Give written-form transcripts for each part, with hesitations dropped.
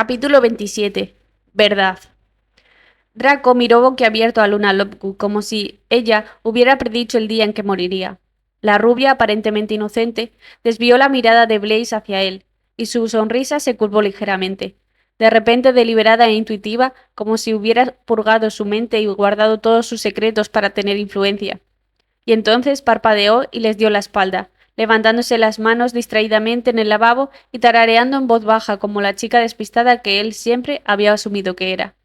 Capítulo 27. Verdad. Draco miró boquiabierto a Luna Lovegood como si ella hubiera predicho el día en que moriría. La rubia, aparentemente inocente, desvió la mirada de Blaze hacia él, y su sonrisa se curvó ligeramente. De repente deliberada e intuitiva, como si hubiera purgado su mente y guardado todos sus secretos para tener influencia. Y entonces parpadeó y les dio la espalda, levantándose las manos distraídamente en el lavabo y tarareando en voz baja como la chica despistada que él siempre había asumido que era.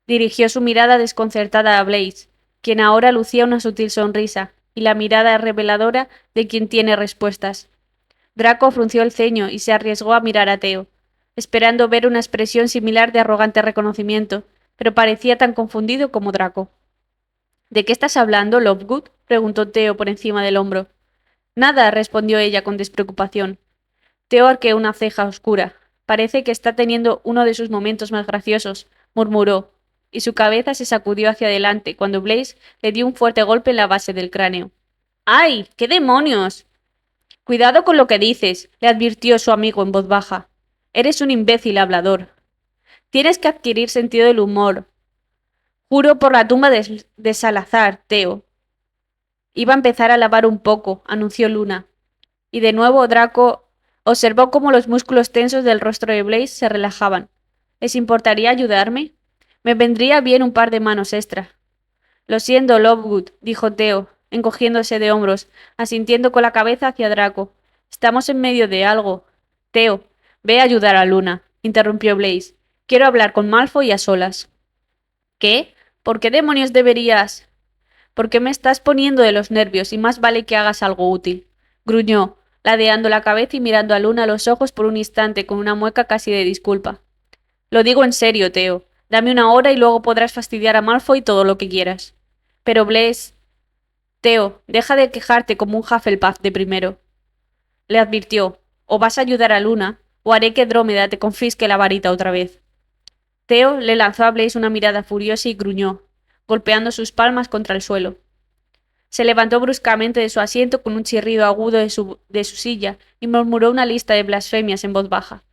Dirigió su mirada desconcertada a Blaze, quien ahora lucía una sutil sonrisa, y la mirada reveladora de quien tiene respuestas. Draco frunció el ceño y se arriesgó a mirar a Theo, esperando ver una expresión similar de arrogante reconocimiento, pero parecía tan confundido como Draco. ¿De qué estás hablando, Lovegood? Preguntó Theo por encima del hombro. Nada, respondió ella con despreocupación. Theo arqueó una ceja oscura. Parece que está teniendo uno de sus momentos más graciosos, murmuró, y su cabeza se sacudió hacia adelante cuando Blaze le dio un fuerte golpe en la base del cráneo. ¡Ay! ¡Qué demonios! Cuidado con lo que dices, le advirtió su amigo en voz baja. Eres un imbécil hablador. Tienes que adquirir sentido del humor. Juro por la tumba de Salazar, Theo. Iba a empezar a lavar un poco, anunció Luna. Y de nuevo Draco observó cómo los músculos tensos del rostro de Blaze se relajaban. ¿Les importaría ayudarme? Me vendría bien un par de manos extra. Lo siento, Lovegood, dijo Theo, encogiéndose de hombros, asintiendo con la cabeza hacia Draco. Estamos en medio de algo. Theo, ve a ayudar a Luna, interrumpió Blaze. Quiero hablar con Malfoy a solas. ¿Qué? ¿Por qué demonios deberías? Porque me estás poniendo de los nervios y más vale que hagas algo útil. Gruñó, ladeando la cabeza y mirando a Luna a los ojos por un instante con una mueca casi de disculpa. Lo digo en serio, Theo. Dame una hora y luego podrás fastidiar a Malfoy todo lo que quieras. Pero Blaise... Theo, deja de quejarte como un Hufflepuff de primero. Le advirtió, o vas a ayudar a Luna, o haré que Drómeda te confisque la varita otra vez. Theo le lanzó a Blaise una mirada furiosa y gruñó, golpeando sus palmas contra el suelo. Se levantó bruscamente de su asiento con un chirrido agudo de su silla y murmuró una lista de blasfemias en voz baja.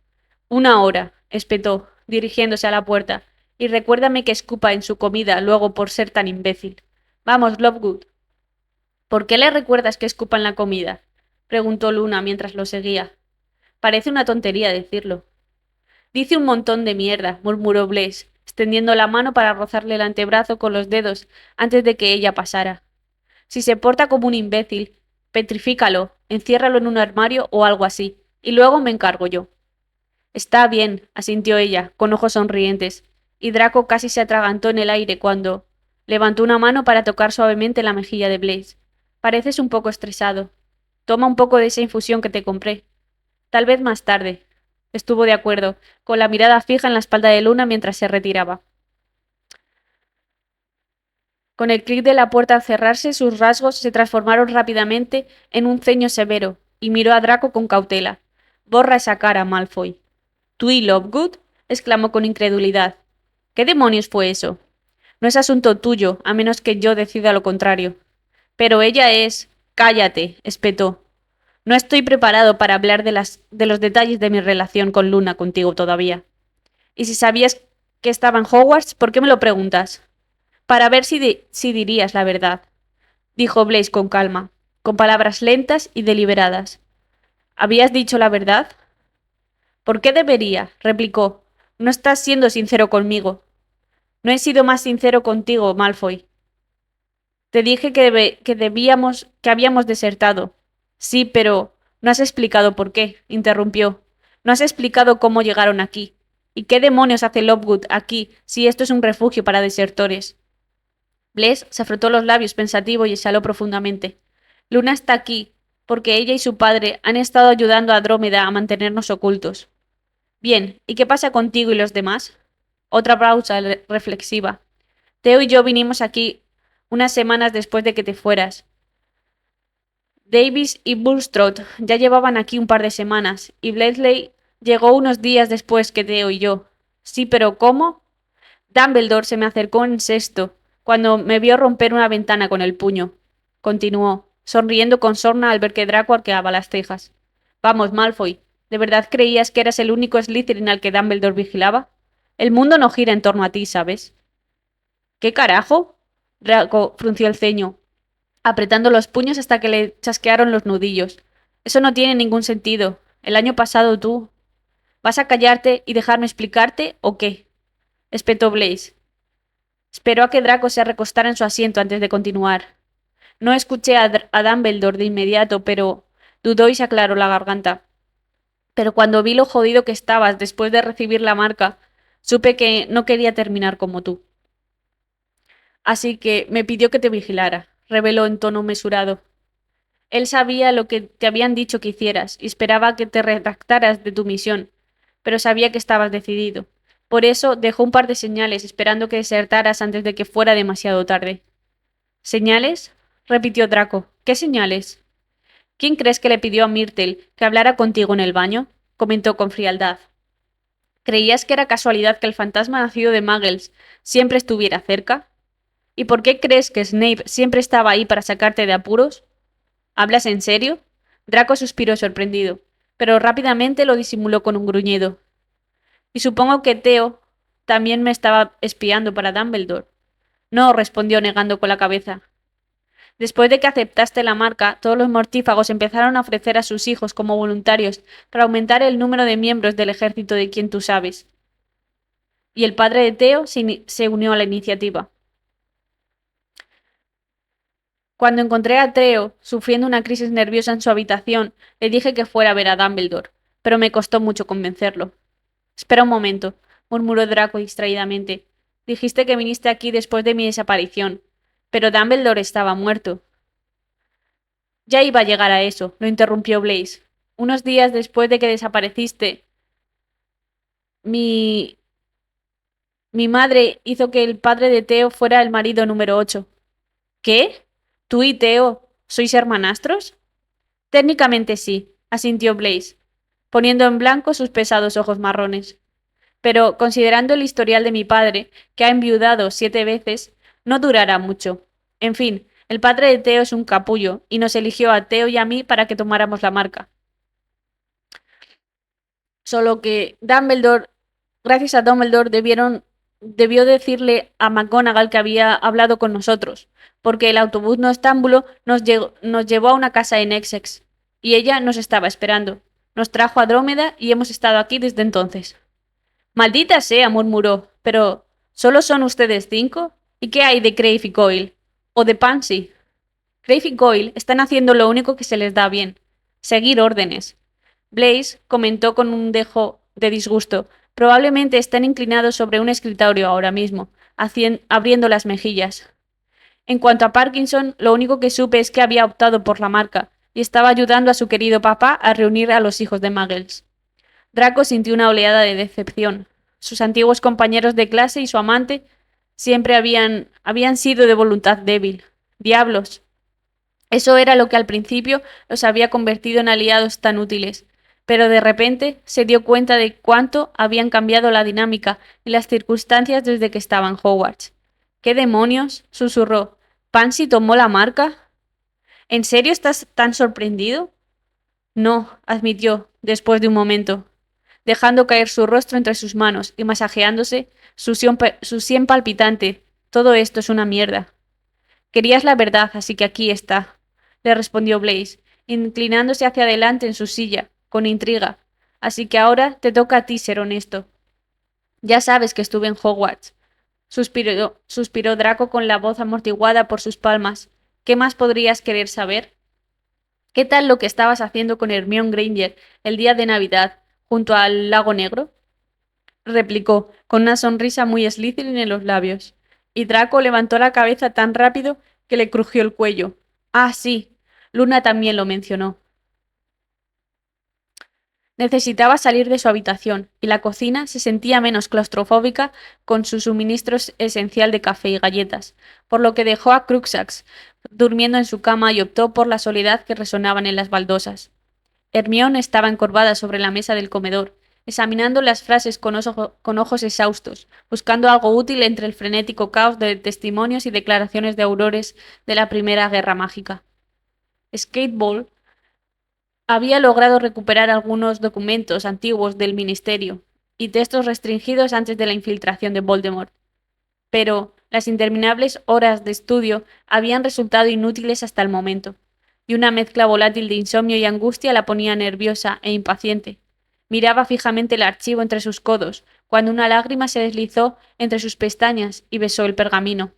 Una hora, espetó, dirigiéndose a la puerta, y recuérdame que escupa en su comida luego por ser tan imbécil. Vamos, Lovegood. ¿Por qué le recuerdas que escupa en la comida? Preguntó Luna mientras lo seguía. Parece una tontería decirlo. Dice un montón de mierda, murmuró Blaise, extendiendo la mano para rozarle el antebrazo con los dedos antes de que ella pasara. Si se porta como un imbécil, petrifícalo, enciérralo en un armario o algo así, y luego me encargo yo. Está bien, asintió ella, con ojos sonrientes, y Draco casi se atragantó en el aire cuando levantó una mano para tocar suavemente la mejilla de Blaze. Pareces un poco estresado. Toma un poco de esa infusión que te compré. Tal vez más tarde. Estuvo de acuerdo, con la mirada fija en la espalda de Luna mientras se retiraba. Con el clic de la puerta al cerrarse, sus rasgos se transformaron rápidamente en un ceño severo, y miró a Draco con cautela. Borra esa cara, Malfoy. ¿Tú y Lovegood? Exclamó con incredulidad. ¿Qué demonios fue eso? No es asunto tuyo, a menos que yo decida lo contrario. Pero ella es... Cállate, espetó. No estoy preparado para hablar de los detalles de mi relación con Luna contigo todavía. Y si sabías que estaba en Hogwarts, ¿por qué me lo preguntas? Para ver si dirías la verdad, dijo Blaise con calma, con palabras lentas y deliberadas. ¿Habías dicho la verdad? ¿Por qué debería? Replicó. No estás siendo sincero conmigo. No he sido más sincero contigo, Malfoy. Te dije que habíamos desertado. Sí, pero no has explicado por qué, interrumpió. No has explicado cómo llegaron aquí. ¿Y qué demonios hace Lovegood aquí si esto es un refugio para desertores? Blaise se frotó los labios pensativo y exhaló profundamente. Luna está aquí, porque ella y su padre han estado ayudando a Drómeda a mantenernos ocultos. Bien, ¿y qué pasa contigo y los demás? Otra pausa reflexiva. Theo y yo vinimos aquí unas semanas después de que te fueras. Davis y Bulstrode ya llevaban aquí un par de semanas, y Bletchley llegó unos días después que Theo y yo. Sí, pero ¿cómo? Dumbledore se me acercó en sexto, cuando me vio romper una ventana con el puño. Continuó, sonriendo con sorna al ver que Draco arqueaba las cejas. Vamos, Malfoy. ¿De verdad creías que eras el único Slytherin al que Dumbledore vigilaba? El mundo no gira en torno a ti, ¿sabes? ¿Qué carajo? Draco frunció el ceño, apretando los puños hasta que le chasquearon los nudillos. Eso no tiene ningún sentido. El año pasado tú... ¿Vas a callarte y dejarme explicarte o qué? Espetó Blaze. Esperó a que Draco se recostara en su asiento antes de continuar. No escuché a Dumbledore de inmediato, pero dudó y se aclaró la garganta. Pero cuando vi lo jodido que estabas después de recibir la marca, supe que no quería terminar como tú. Así que me pidió que te vigilara, reveló en tono mesurado. Él sabía lo que te habían dicho que hicieras y esperaba que te retractaras de tu misión, pero sabía que estabas decidido. Por eso dejó un par de señales esperando que desertaras antes de que fuera demasiado tarde. ¿Señales? Repitió Draco. ¿Qué señales? ¿Quién crees que le pidió a Myrtle que hablara contigo en el baño? Comentó con frialdad. ¿Creías que era casualidad que el fantasma nacido de Muggles siempre estuviera cerca? ¿Y por qué crees que Snape siempre estaba ahí para sacarte de apuros? ¿Hablas en serio? Draco suspiró sorprendido, pero rápidamente lo disimuló con un gruñido. Y supongo que Theo también me estaba espiando para Dumbledore. No, respondió negando con la cabeza. Después de que aceptaste la marca, todos los mortífagos empezaron a ofrecer a sus hijos como voluntarios para aumentar el número de miembros del ejército de quien tú sabes. Y el padre de Theo se unió a la iniciativa. Cuando encontré a Theo sufriendo una crisis nerviosa en su habitación, le dije que fuera a ver a Dumbledore, pero me costó mucho convencerlo. Espera un momento, murmuró Draco distraídamente. Dijiste que viniste aquí después de mi desaparición, pero Dumbledore estaba muerto. Ya iba a llegar a eso, lo interrumpió Blaze. Unos días después de que desapareciste, mi... mi madre hizo que el padre de Theo fuera el marido número 8. ¿Qué? ¿Tú y Theo sois hermanastros? Técnicamente sí, asintió Blaze, poniendo en blanco sus pesados ojos marrones. Pero, considerando el historial de mi padre, que ha enviudado 7 veces, no durará mucho. En fin, el padre de Theo es un capullo, y nos eligió a Theo y a mí para que tomáramos la marca. Solo que Dumbledore, gracias a Dumbledore, debió decirle a McGonagall que había hablado con nosotros, porque el autobús noctámbulo nos llevó a una casa en Essex, y ella nos estaba esperando. Nos trajo a Drómeda y hemos estado aquí desde entonces. Maldita sea, murmuró. Pero, ¿solo son ustedes 5? ¿Y qué hay de Crave y Goyle? ¿O de Pansy? Crave y Goyle están haciendo lo único que se les da bien. Seguir órdenes. Blaze comentó con un dejo de disgusto. Probablemente están inclinados sobre un escritorio ahora mismo, abriendo las mejillas. En cuanto a Parkinson, lo único que supe es que había optado por la marca y estaba ayudando a su querido papá a reunir a los hijos de Muggles. Draco sintió una oleada de decepción. Sus antiguos compañeros de clase y su amante siempre habían sido de voluntad débil. Diablos. Eso era lo que al principio los había convertido en aliados tan útiles. Pero de repente se dio cuenta de cuánto habían cambiado la dinámica y las circunstancias desde que estaban Hogwarts. ¿Qué demonios? Susurró. ¿Pansy tomó la marca? ¿En serio estás tan sorprendido? No, admitió, después de un momento, dejando caer su rostro entre sus manos y masajeándose su sien palpitante. Todo esto es una mierda. Querías la verdad, así que aquí está, le respondió Blaze, inclinándose hacia adelante en su silla, con intriga. Así que ahora te toca a ti ser honesto. Ya sabes que estuve en Hogwarts. Suspiró Draco con la voz amortiguada por sus palmas. ¿Qué más podrías querer saber? ¿Qué tal lo que estabas haciendo con Hermione Granger el día de Navidad, junto al lago negro? Replicó, con una sonrisa muy Slytherin en los labios. Y Draco levantó la cabeza tan rápido que le crujió el cuello. Ah, sí. Luna también lo mencionó. Necesitaba salir de su habitación, y la cocina se sentía menos claustrofóbica con su suministro esencial de café y galletas, por lo que dejó a Cruxax durmiendo en su cama y optó por la soledad que resonaban en las baldosas. Hermione estaba encorvada sobre la mesa del comedor, examinando las frases con ojos exhaustos, buscando algo útil entre el frenético caos de testimonios y declaraciones de aurores de la Primera Guerra Mágica. Skateball Había logrado recuperar algunos documentos antiguos del ministerio y textos restringidos antes de la infiltración de Voldemort, pero las interminables horas de estudio habían resultado inútiles hasta el momento, y una mezcla volátil de insomnio y angustia la ponía nerviosa e impaciente. Miraba fijamente el archivo entre sus codos, cuando una lágrima se deslizó entre sus pestañas y besó el pergamino.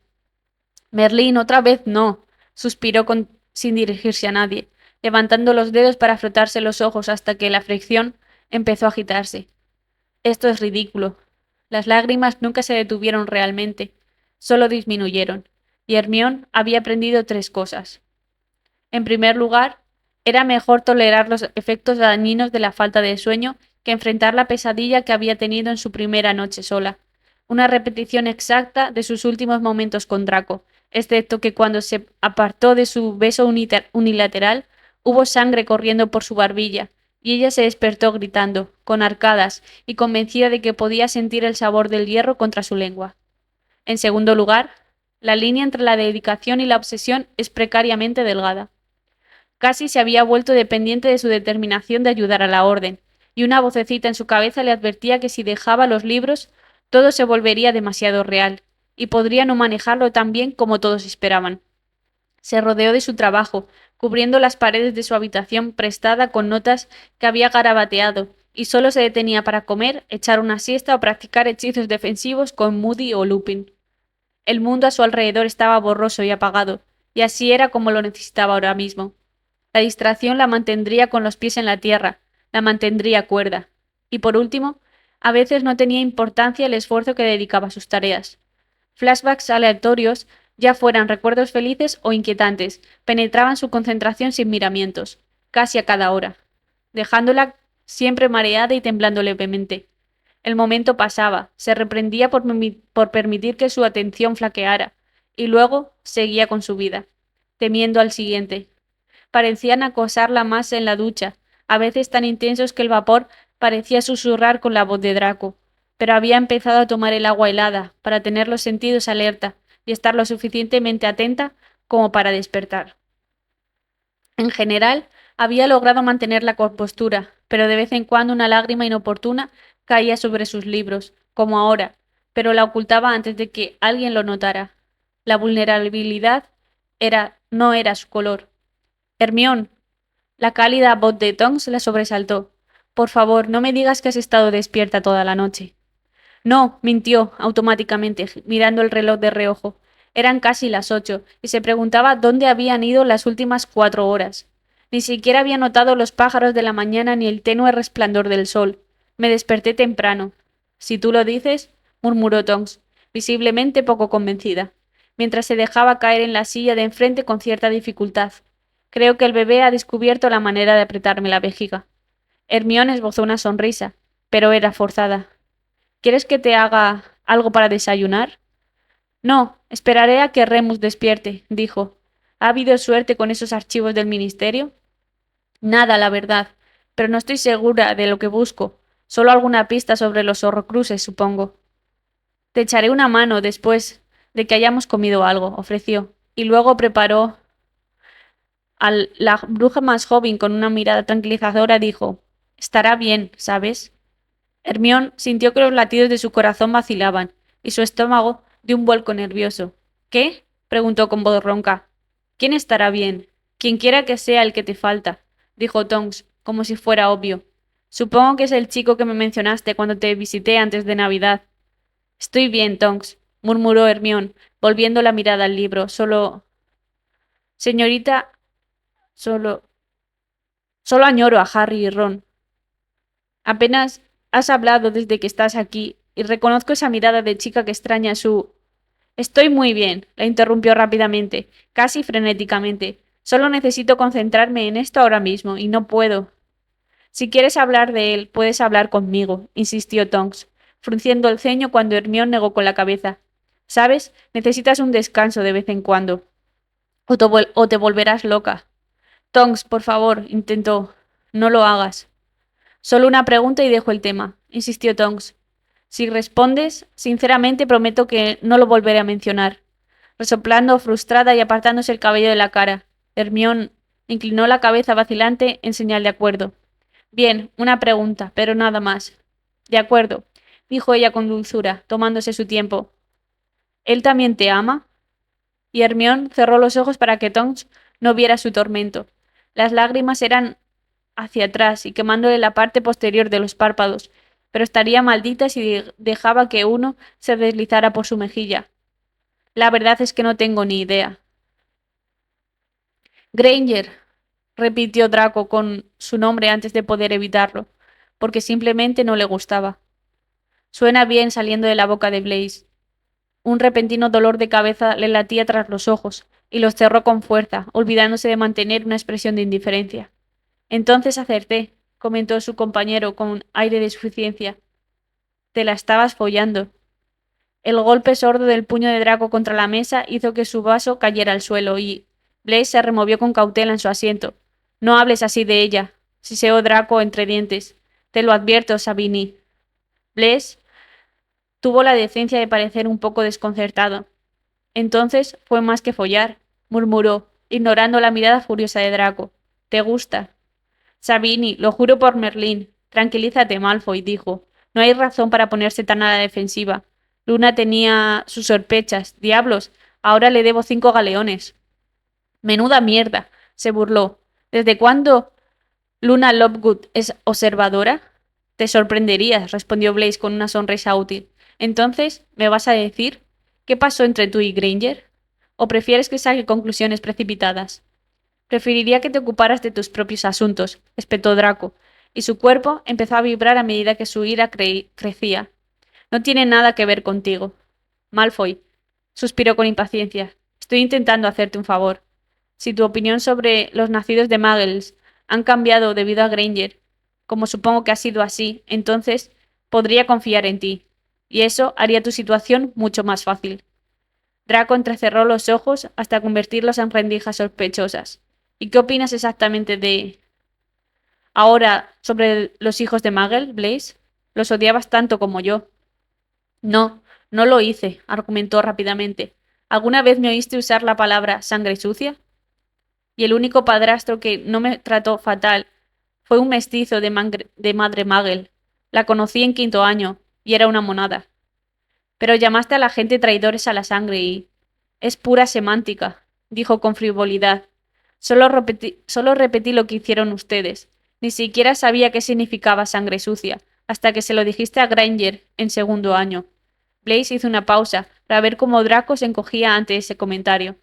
Merlín, otra vez no, suspiró sin dirigirse a nadie, levantando los dedos para frotarse los ojos hasta que la fricción empezó a agitarse. Esto es ridículo. Las lágrimas nunca se detuvieron realmente, solo disminuyeron, y Hermión había aprendido 3 cosas. En primer lugar, era mejor tolerar los efectos dañinos de la falta de sueño que enfrentar la pesadilla que había tenido en su primera noche sola, una repetición exacta de sus últimos momentos con Draco, excepto que cuando se apartó de su beso unilateral, hubo sangre corriendo por su barbilla, y ella se despertó gritando, con arcadas, y convencida de que podía sentir el sabor del hierro contra su lengua. En segundo lugar, la línea entre la dedicación y la obsesión es precariamente delgada. Casi se había vuelto dependiente de su determinación de ayudar a la orden, y una vocecita en su cabeza le advertía que si dejaba los libros, todo se volvería demasiado real, y podría no manejarlo tan bien como todos esperaban. Se rodeó de su trabajo, cubriendo las paredes de su habitación prestada con notas que había garabateado, y solo se detenía para comer, echar una siesta o practicar hechizos defensivos con Moody o Lupin. El mundo a su alrededor estaba borroso y apagado, y así era como lo necesitaba ahora mismo. La distracción la mantendría con los pies en la tierra, la mantendría cuerda. Y por último, a veces no tenía importancia el esfuerzo que dedicaba a sus tareas. Flashbacks aleatorios, ya fueran recuerdos felices o inquietantes, penetraban su concentración sin miramientos, casi a cada hora, dejándola siempre mareada y temblando levemente. El momento pasaba, se reprendía por permitir que su atención flaqueara, y luego seguía con su vida, temiendo al siguiente. Parecían acosarla más en la ducha, a veces tan intensos que el vapor parecía susurrar con la voz de Draco, pero había empezado a tomar el agua helada, para tener los sentidos alerta y estar lo suficientemente atenta como para despertar. En general, había logrado mantener la compostura, pero de vez en cuando una lágrima inoportuna caía sobre sus libros, como ahora, pero la ocultaba antes de que alguien lo notara. La vulnerabilidad no era su color. Hermión. La cálida voz de Tonks la sobresaltó. Por favor, no me digas que has estado despierta toda la noche. No, mintió automáticamente, mirando el reloj de reojo. Eran casi las 8, y se preguntaba dónde habían ido las últimas 4 horas. Ni siquiera había notado los pájaros de la mañana ni el tenue resplandor del sol. Me desperté temprano. Si tú lo dices, murmuró Tonks, visiblemente poco convencida, mientras se dejaba caer en la silla de enfrente con cierta dificultad. Creo que el bebé ha descubierto la manera de apretarme la vejiga. Hermione esbozó una sonrisa, pero era forzada. ¿Quieres que te haga algo para desayunar? No, esperaré a que Remus despierte, dijo. ¿Ha habido suerte con esos archivos del ministerio? Nada, la verdad, pero no estoy segura de lo que busco. Solo alguna pista sobre los Horrocruxes, supongo. Te echaré una mano después de que hayamos comido algo, ofreció, y luego preparó la bruja más joven con una mirada tranquilizadora dijo: «Estará bien, ¿sabes?». Hermión sintió que los latidos de su corazón vacilaban, y su estómago dio un vuelco nervioso. «¿Qué?», preguntó con voz ronca. «¿Quién estará bien? Quienquiera que sea el que te falta», dijo Tonks, como si fuera obvio. «Supongo que es el chico que me mencionaste cuando te visité antes de Navidad». «Estoy bien, Tonks», murmuró Hermión, volviendo la mirada al libro. Señorita, solo... Solo añoro a Harry y Ron. Apenas has hablado desde que estás aquí, y reconozco esa mirada de chica que extraña su... Estoy muy bien, la interrumpió rápidamente, casi frenéticamente. Solo necesito concentrarme en esto ahora mismo, y no puedo. Si quieres hablar de él, puedes hablar conmigo, insistió Tonks, frunciendo el ceño cuando Hermión negó con la cabeza. ¿Sabes? Necesitas un descanso de vez en cuando. O te volverás loca. Tonks, por favor, intentó. No lo hagas. Solo una pregunta y dejo el tema, insistió Tonks. Si respondes, sinceramente prometo que no lo volveré a mencionar. Resoplando, frustrada y apartándose el cabello de la cara, Hermión Inclinó la cabeza vacilante en señal de acuerdo. Bien, una pregunta, pero nada más. De acuerdo, dijo ella con dulzura, tomándose su tiempo. ¿Él también te ama? Y Hermión cerró los ojos para que Tonks no viera su tormento. Las lágrimas eran hacia atrás y quemándole la parte posterior de los párpados, pero estaría maldita si dejaba que uno se deslizara por su mejilla. La verdad es que no tengo ni idea. Granger, repitió Draco con su nombre antes de poder evitarlo, porque simplemente no le gustaba. Suena bien saliendo de la boca de Blaze. Un repentino dolor de cabeza le latía tras los ojos, y los cerró con fuerza, olvidándose de mantener una expresión de indiferencia. Entonces acerté, comentó su compañero con un aire de suficiencia. Te la estabas follando. El golpe sordo del puño de Draco contra la mesa hizo que su vaso cayera al suelo y Blaze se removió con cautela en su asiento. No hables así de ella, siseó Draco entre dientes. Te lo advierto, Sabini. Blaze tuvo la decencia de parecer un poco desconcertado. Entonces fue más que follar, murmuró, ignorando la mirada furiosa de Draco. ¿Te gusta? Sabini, lo juro por Merlín. Tranquilízate, Malfoy, dijo. No hay razón para ponerse tan a la defensiva. Luna tenía sus sospechas. Diablos, ahora le debo 5 galeones. Menuda mierda, se burló. ¿Desde cuándo Luna Lovegood es observadora? Te sorprenderías, respondió Blaze con una sonrisa útil. Entonces, ¿me vas a decir qué pasó entre tú y Granger? ¿O prefieres que saque conclusiones precipitadas? Preferiría que te ocuparas de tus propios asuntos, espetó Draco, y su cuerpo empezó a vibrar a medida que su ira crecía. No tiene nada que ver contigo. Malfoy, suspiró con impaciencia. Estoy intentando hacerte un favor. Si tu opinión sobre los nacidos de Muggles han cambiado debido a Granger, como supongo que ha sido así, entonces podría confiar en ti, y eso haría tu situación mucho más fácil. Draco entrecerró los ojos hasta convertirlos en rendijas sospechosas. ¿Y qué opinas exactamente de... ahora sobre los hijos de Muggle, Blaze? Los odiabas tanto como yo. No, no lo hice, argumentó rápidamente. ¿Alguna vez me oíste usar la palabra sangre sucia? Y el único padrastro que no me trató fatal fue un mestizo de madre Muggle. La conocí en 5º año, y era una monada. Pero llamaste a la gente traidores a la sangre y... Es pura semántica, dijo con frivolidad. Solo repetí lo que hicieron ustedes. Ni siquiera sabía qué significaba sangre sucia, hasta que se lo dijiste a Granger en 2º año. Blaze hizo una pausa para ver cómo Draco se encogía ante ese comentario.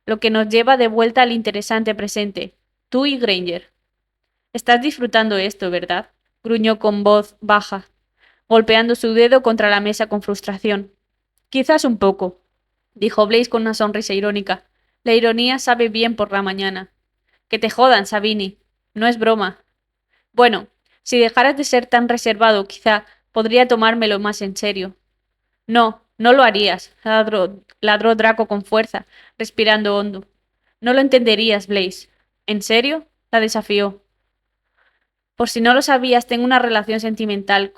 Lo que nos lleva de vuelta al interesante presente. Tú y Granger. Estás disfrutando esto, ¿verdad? Gruñó con voz baja, golpeando su dedo contra la mesa con frustración. Quizás un poco, dijo Blaze con una sonrisa irónica. La ironía sabe bien por la mañana. Que te jodan, Sabini. No es broma. Bueno, si dejaras de ser tan reservado, quizá podría tomármelo más en serio. No, no lo harías, ladró Draco con fuerza, respirando hondo. No lo entenderías, Blaze. ¿En serio? La desafió. Por si no lo sabías, tengo una relación sentimental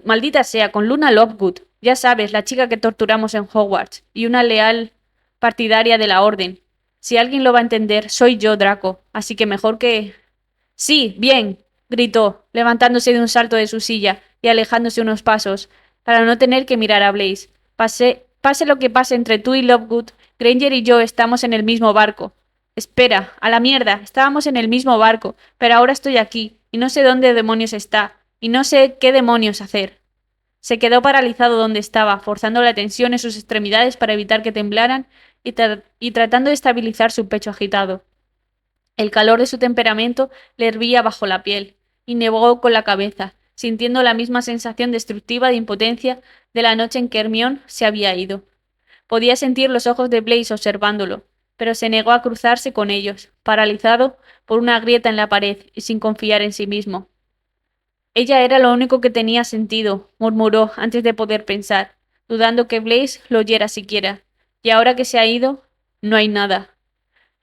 maldita sea, con Luna Lovegood. Ya sabes, la chica que torturamos en Hogwarts, y una leal partidaria de la Orden. Si alguien lo va a entender, soy yo, Draco, así que mejor que... Sí, bien, gritó, levantándose de un salto de su silla y alejándose unos pasos, para no tener que mirar a Blaze. Pase lo que pase entre tú y Lovegood, Granger y yo estamos en el mismo barco. Espera, a la mierda, estábamos en el mismo barco, pero ahora estoy aquí, y no sé dónde demonios está, y no sé qué demonios hacer. Se quedó paralizado donde estaba, forzando la tensión en sus extremidades para evitar que temblaran y tratando de estabilizar su pecho agitado. El calor de su temperamento le hervía bajo la piel, y negó con la cabeza, sintiendo la misma sensación destructiva de impotencia de la noche en que Hermione se había ido. Podía sentir los ojos de Blaze observándolo, pero se negó a cruzarse con ellos, paralizado por una grieta en la pared y sin confiar en sí mismo. Ella era lo único que tenía sentido, murmuró antes de poder pensar, dudando que Blaze lo oyera siquiera. Y ahora que se ha ido, no hay nada.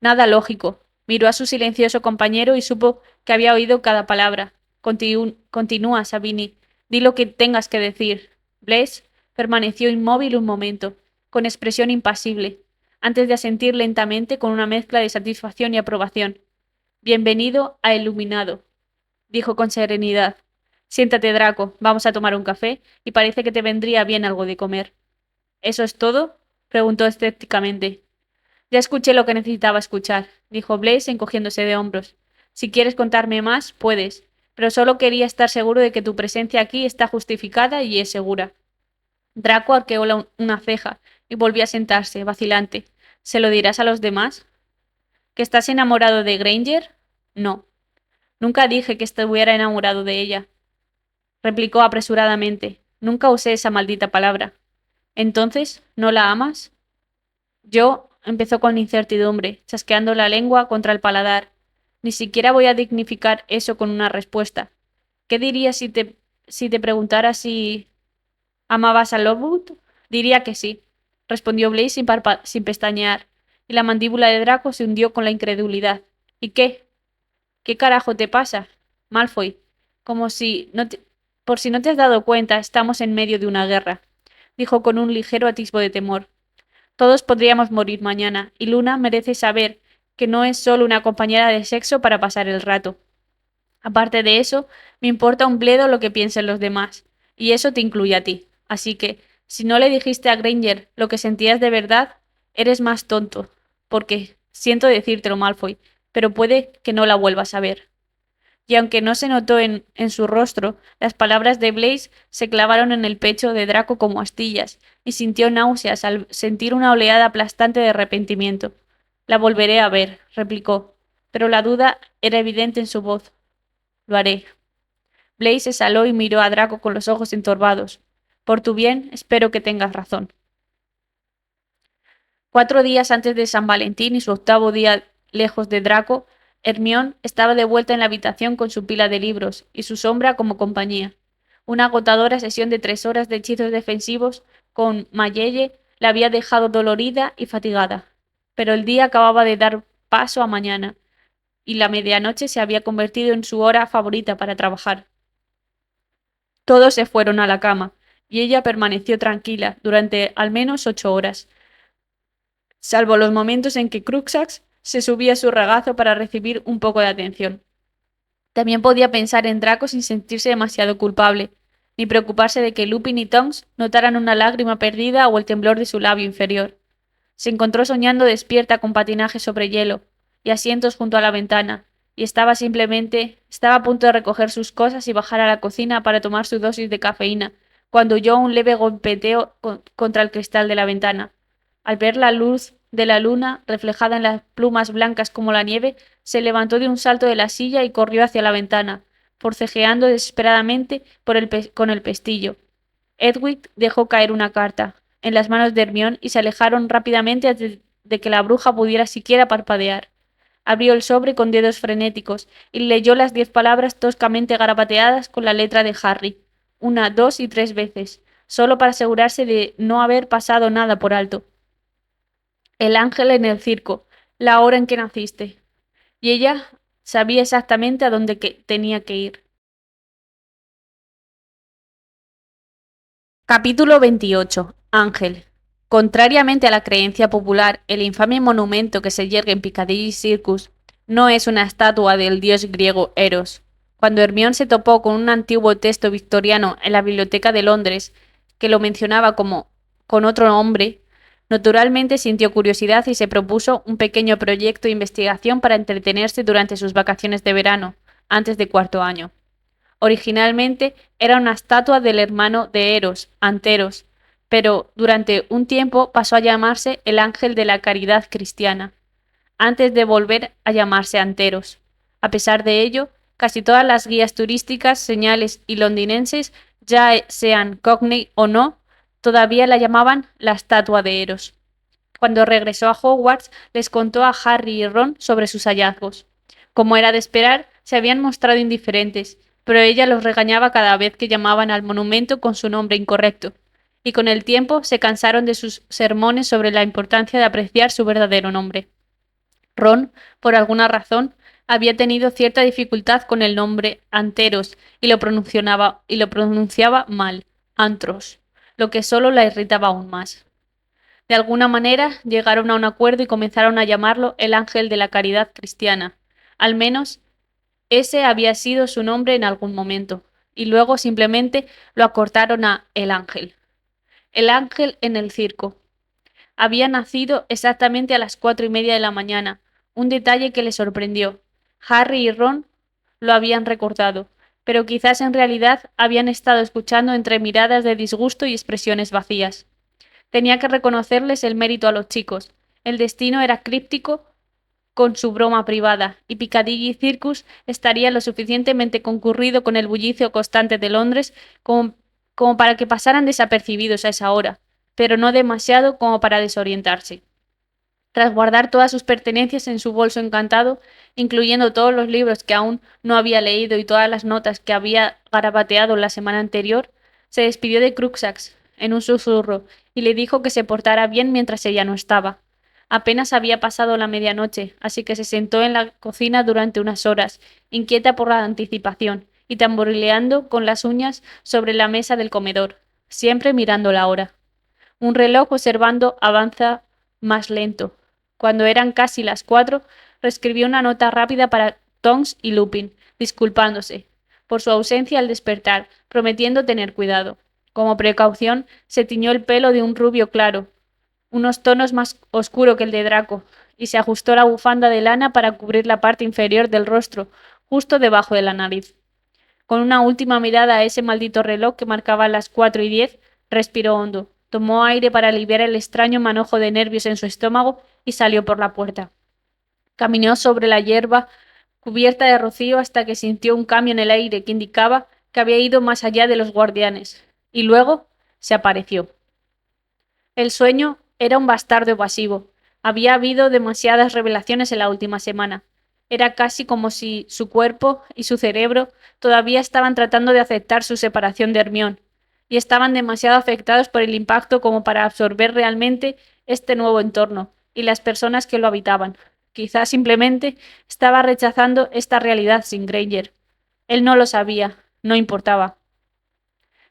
Nada lógico. Miró a su silencioso compañero y supo que había oído cada palabra. Continúa, Sabini. Di lo que tengas que decir. Blaze permaneció inmóvil un momento, con expresión impasible. antes de asentir lentamente con una mezcla de satisfacción y aprobación. Bienvenido a Iluminado, dijo con serenidad. Siéntate, Draco, vamos a tomar un café y parece que te vendría bien algo de comer. ¿Eso es todo? Preguntó escépticamente. Ya escuché lo que necesitaba escuchar, dijo Blaze encogiéndose de hombros. Si quieres contarme más, puedes, pero solo quería estar seguro de que tu presencia aquí está justificada y es segura. Draco arqueó una ceja y volvió a sentarse, vacilante. ¿Se lo dirás a los demás? ¿Que estás enamorado de Granger? No. Nunca dije que estuviera enamorado de ella, replicó apresuradamente. Nunca usé esa maldita palabra. Entonces, ¿no la amas? Yo, empezó con incertidumbre, chasqueando la lengua contra el paladar. Ni siquiera voy a dignificar eso con una respuesta. ¿Qué dirías si te preguntara si amabas a Lovewood? Diría que sí, respondió Blaze sin pestañear, y la mandíbula de Draco se hundió con la incredulidad. ¿Y qué? ¿Qué carajo te pasa? Malfoy, como si no te... por si no te has dado cuenta, estamos en medio de una guerra, dijo con un ligero atisbo de temor. Todos podríamos morir mañana, y Luna merece saber que no es solo una compañera de sexo para pasar el rato. Aparte de eso, me importa un bledo lo que piensen los demás, y eso te incluye a ti. Así que, si no le dijiste a Granger lo que sentías de verdad, eres más tonto. Porque, siento decírtelo, Malfoy, pero puede que no la vuelvas a ver. Y aunque no se notó en su rostro, las palabras de Blaze se clavaron en el pecho de Draco como astillas, y sintió náuseas al sentir una oleada aplastante de arrepentimiento. La volveré a ver, replicó, pero la duda era evidente en su voz. Lo haré. Blaze exhaló y miró a Draco con los ojos entorvados. Por tu bien, espero que tengas razón. 4 días antes de San Valentín y su octavo día lejos de Draco, Hermione estaba de vuelta en la habitación con su pila de libros y su sombra como compañía. Una agotadora sesión de 3 horas de hechizos defensivos con Mayelle la había dejado dolorida y fatigada. Pero el día acababa de dar paso a mañana, y la medianoche se había convertido en su hora favorita para trabajar. Todos se fueron a la cama, y ella permaneció tranquila durante al menos 8 horas, salvo los momentos en que Cruxax se subía a su regazo para recibir un poco de atención. También podía pensar en Draco sin sentirse demasiado culpable, ni preocuparse de que Lupin y Tonks notaran una lágrima perdida o el temblor de su labio inferior. Se encontró soñando despierta con patinaje sobre hielo y asientos junto a la ventana, y estaba a punto de recoger sus cosas y bajar a la cocina para tomar su dosis de cafeína, cuando oyó un leve golpeteo contra el cristal de la ventana. Al ver la luz de la luna reflejada en las plumas blancas como la nieve, se levantó de un salto de la silla y corrió hacia la ventana, forcejeando desesperadamente con el pestillo. Edwig dejó caer una carta en las manos de Hermione y se alejaron rápidamente antes de que la bruja pudiera siquiera parpadear. Abrió el sobre con dedos frenéticos y leyó las 10 palabras toscamente garabateadas con la letra de Harry, 1, 2 y 3 veces, solo para asegurarse de no haber pasado nada por alto. El ángel en el circo, la hora en que naciste. Y ella sabía exactamente a dónde tenía que ir. Capítulo 28. Ángel. Contrariamente a la creencia popular, el infame monumento que se yergue en Piccadilly Circus no es una estatua del dios griego Eros. Cuando Hermione se topó con un antiguo texto victoriano en la Biblioteca de Londres que lo mencionaba como con otro nombre, naturalmente sintió curiosidad y se propuso un pequeño proyecto de investigación para entretenerse durante sus vacaciones de verano, antes de cuarto año. Originalmente era una estatua del hermano de Eros, Anteros, pero durante un tiempo pasó a llamarse el Ángel de la Caridad Cristiana, antes de volver a llamarse Anteros. A pesar de ello, casi todas las guías turísticas, señales y londinenses, ya sean Cockney o no, todavía la llamaban la estatua de Eros. Cuando regresó a Hogwarts, les contó a Harry y Ron sobre sus hallazgos. Como era de esperar, se habían mostrado indiferentes, pero ella los regañaba cada vez que llamaban al monumento con su nombre incorrecto, y con el tiempo se cansaron de sus sermones sobre la importancia de apreciar su verdadero nombre. Ron, por alguna razón, había tenido cierta dificultad con el nombre Anteros y lo pronunciaba mal, Antros, lo que solo la irritaba aún más. De alguna manera llegaron a un acuerdo y comenzaron a llamarlo el ángel de la caridad cristiana. Al menos ese había sido su nombre en algún momento, y luego simplemente lo acortaron a el ángel. El ángel en el circo. Había nacido exactamente a las 4:30 de la mañana, un detalle que le sorprendió. Harry y Ron lo habían recordado, pero quizás en realidad habían estado escuchando entre miradas de disgusto y expresiones vacías. Tenía que reconocerles el mérito a los chicos. El destino era críptico con su broma privada, y Piccadilly Circus estaría lo suficientemente concurrido con el bullicio constante de Londres como para que pasaran desapercibidos a esa hora, pero no demasiado como para desorientarse. Tras guardar todas sus pertenencias en su bolso encantado, incluyendo todos los libros que aún no había leído y todas las notas que había garabateado la semana anterior, se despidió de Cruikshanks en un susurro y le dijo que se portara bien mientras ella no estaba. Apenas había pasado la medianoche, así que se sentó en la cocina durante unas horas, inquieta por la anticipación, y tamborileando con las uñas sobre la mesa del comedor, siempre mirando la hora. Un reloj observando avanza más lento. Cuando eran casi las 4, reescribió una nota rápida para Tonks y Lupin, disculpándose por su ausencia al despertar, prometiendo tener cuidado. Como precaución, se tiñó el pelo de un rubio claro, unos tonos más oscuro que el de Draco, y se ajustó la bufanda de lana para cubrir la parte inferior del rostro, justo debajo de la nariz. Con una última mirada a ese maldito reloj que marcaba las 4:10, respiró hondo, tomó aire para aliviar el extraño manojo de nervios en su estómago y salió por la puerta. Caminó sobre la hierba cubierta de rocío hasta que sintió un cambio en el aire que indicaba que había ido más allá de los guardianes, y luego se apareció. El sueño era un bastardo evasivo. Había habido demasiadas revelaciones en la última semana. Era casi como si su cuerpo y su cerebro todavía estaban tratando de aceptar su separación de Hermione, y estaban demasiado afectados por el impacto como para absorber realmente este nuevo entorno y las personas que lo habitaban. Quizás simplemente estaba rechazando esta realidad sin Granger. Él no lo sabía, no importaba.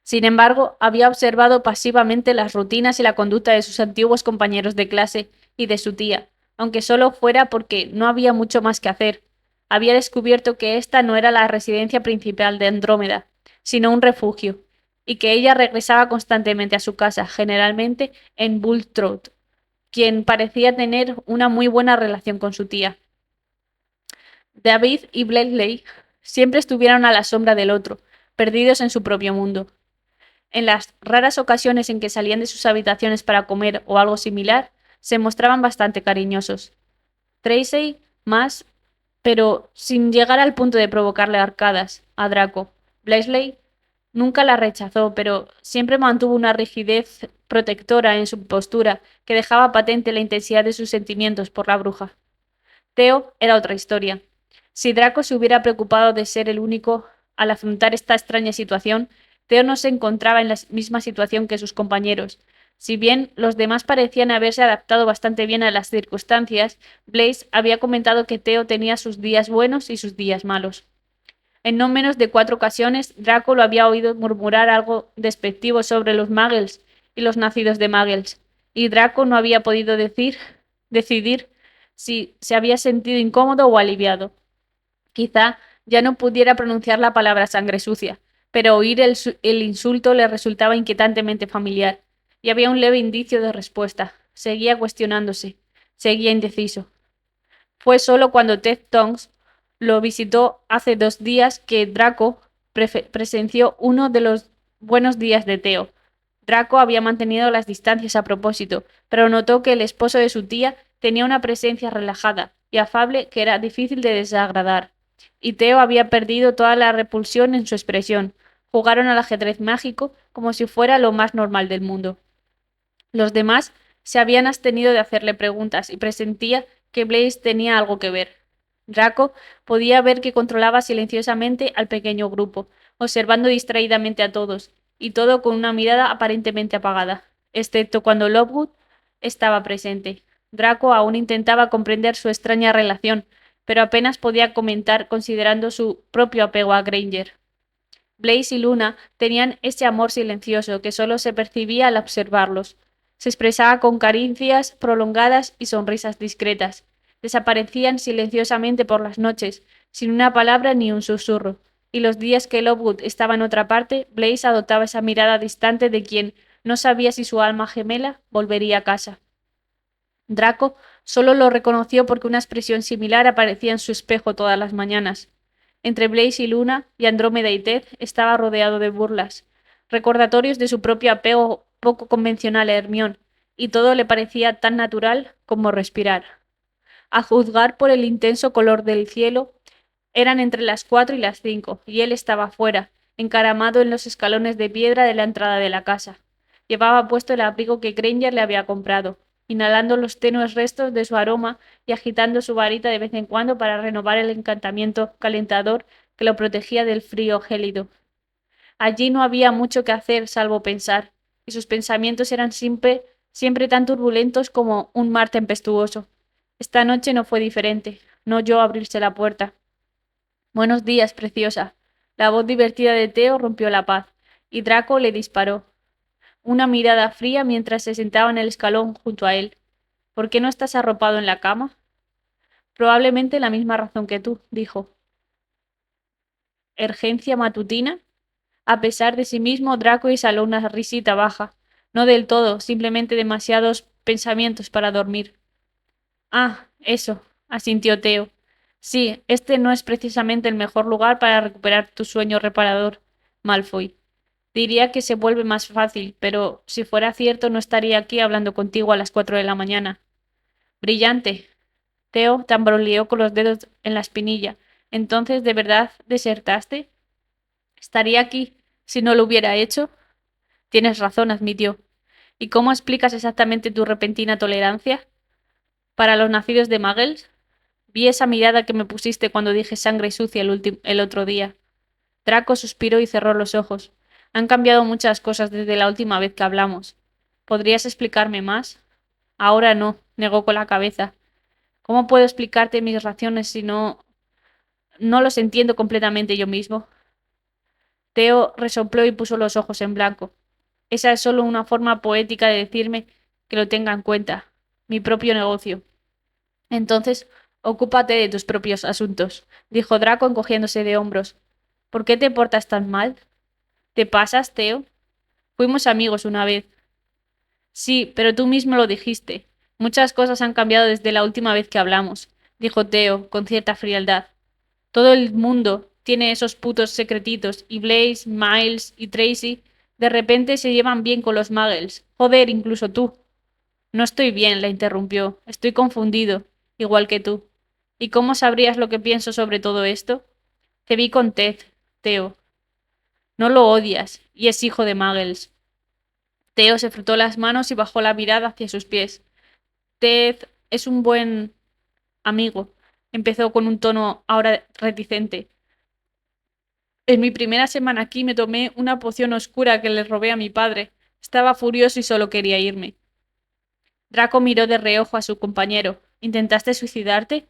Sin embargo, había observado pasivamente las rutinas y la conducta de sus antiguos compañeros de clase y de su tía, aunque solo fuera porque no había mucho más que hacer. Había descubierto que esta no era la residencia principal de Andrómeda, sino un refugio, y que ella regresaba constantemente a su casa, generalmente en Bulstrode, quien parecía tener una muy buena relación con su tía. David y Blakely siempre estuvieron a la sombra del otro, perdidos en su propio mundo. En las raras ocasiones en que salían de sus habitaciones para comer o algo similar, se mostraban bastante cariñosos. Tracy más, pero sin llegar al punto de provocarle arcadas a Draco. Blaisley nunca la rechazó, pero siempre mantuvo una rigidez protectora en su postura que dejaba patente la intensidad de sus sentimientos por la bruja. Theo era otra historia. Si Draco se hubiera preocupado de ser el único al afrontar esta extraña situación, Theo no se encontraba en la misma situación que sus compañeros. Si bien los demás parecían haberse adaptado bastante bien a las circunstancias, Blaise había comentado que Theo tenía sus días buenos y sus días malos. En no menos de 4 ocasiones, Draco lo había oído murmurar algo despectivo sobre los Muggles y los nacidos de Muggles, y Draco no había podido decidir si se había sentido incómodo o aliviado. Quizá ya no pudiera pronunciar la palabra sangre sucia, pero oír el insulto le resultaba inquietantemente familiar, y había un leve indicio de respuesta. Seguía cuestionándose, seguía indeciso. Fue solo cuando Ted Tonks lo visitó hace 2 días que Draco presenció uno de los buenos días de Theo. Draco había mantenido las distancias a propósito, pero notó que el esposo de su tía tenía una presencia relajada y afable que era difícil de desagradar. Y Theo había perdido toda la repulsión en su expresión. Jugaron al ajedrez mágico como si fuera lo más normal del mundo. Los demás se habían abstenido de hacerle preguntas y presentía que Blaise tenía algo que ver. Draco podía ver que controlaba silenciosamente al pequeño grupo, observando distraídamente a todos, y todo con una mirada aparentemente apagada, excepto cuando Lovegood estaba presente. Draco aún intentaba comprender su extraña relación, pero apenas podía comentar considerando su propio apego a Granger. Blaise y Luna tenían ese amor silencioso que solo se percibía al observarlos. Se expresaba con caricias prolongadas y sonrisas discretas. Desaparecían silenciosamente por las noches, sin una palabra ni un susurro. Y los días que Lovegood estaba en otra parte, Blaze adoptaba esa mirada distante de quien no sabía si su alma gemela volvería a casa. Draco solo lo reconoció porque una expresión similar aparecía en su espejo todas las mañanas. Entre Blaze y Luna, y Andrómeda y Ted, estaba rodeado de burlas, recordatorios de su propio apego poco convencional a Hermione, y todo le parecía tan natural como respirar. A juzgar por el intenso color del cielo, eran entre las 4 y las 5, y él estaba fuera, encaramado en los escalones de piedra de la entrada de la casa. Llevaba puesto el abrigo que Granger le había comprado, inhalando los tenues restos de su aroma y agitando su varita de vez en cuando para renovar el encantamiento calentador que lo protegía del frío gélido. Allí no había mucho que hacer salvo pensar, y sus pensamientos eran siempre tan turbulentos como un mar tempestuoso. Esta noche no fue diferente. No oyó abrirse la puerta. Buenos días, preciosa. La voz divertida de Theo rompió la paz, y Draco le disparó una mirada fría mientras se sentaba en el escalón junto a él. ¿Por qué no estás arropado en la cama? Probablemente la misma razón que tú, dijo. ¿Ergencia matutina? A pesar de sí mismo, Draco exhaló una risita baja. No del todo, simplemente demasiados pensamientos para dormir. Ah, eso, asintió Theo. Sí, este no es precisamente el mejor lugar para recuperar tu sueño reparador, Malfoy. Diría que se vuelve más fácil, pero si fuera cierto no estaría aquí hablando contigo a las 4 de la mañana. Brillante. Theo tamborileó con los dedos en la espinilla. ¿Entonces de verdad desertaste? ¿Estaría aquí si no lo hubiera hecho? Tienes razón, admitió. ¿Y cómo explicas exactamente tu repentina tolerancia? Para los nacidos de Muggles, vi esa mirada que me pusiste cuando dije sangre sucia el otro día. Draco suspiró y cerró los ojos. Han cambiado muchas cosas desde la última vez que hablamos. ¿Podrías explicarme más? Ahora no, negó con la cabeza. ¿Cómo puedo explicarte mis razones si no los entiendo completamente yo mismo? Theo resopló y puso los ojos en blanco. Esa es solo una forma poética de decirme que lo tenga en cuenta. Mi propio negocio. Entonces, ocúpate de tus propios asuntos, dijo Draco encogiéndose de hombros. ¿Por qué te portas tan mal? ¿Te pasas, Theo? Fuimos amigos una vez. Sí, pero tú mismo lo dijiste. Muchas cosas han cambiado desde la última vez que hablamos, dijo Theo con cierta frialdad. Todo el mundo tiene esos putos secretitos y Blaze, Miles y Tracy de repente se llevan bien con los Muggles. Joder, incluso tú. No estoy bien, la interrumpió. Estoy confundido, igual que tú. ¿Y cómo sabrías lo que pienso sobre todo esto? Te vi con Ted, Theo. No lo odias, y es hijo de Muggles. Theo se frotó las manos y bajó la mirada hacia sus pies. Ted es un buen amigo, empezó con un tono ahora reticente. En mi primera semana aquí me tomé una poción oscura que le robé a mi padre. Estaba furioso y solo quería irme. Draco miró de reojo a su compañero. ¿Intentaste suicidarte?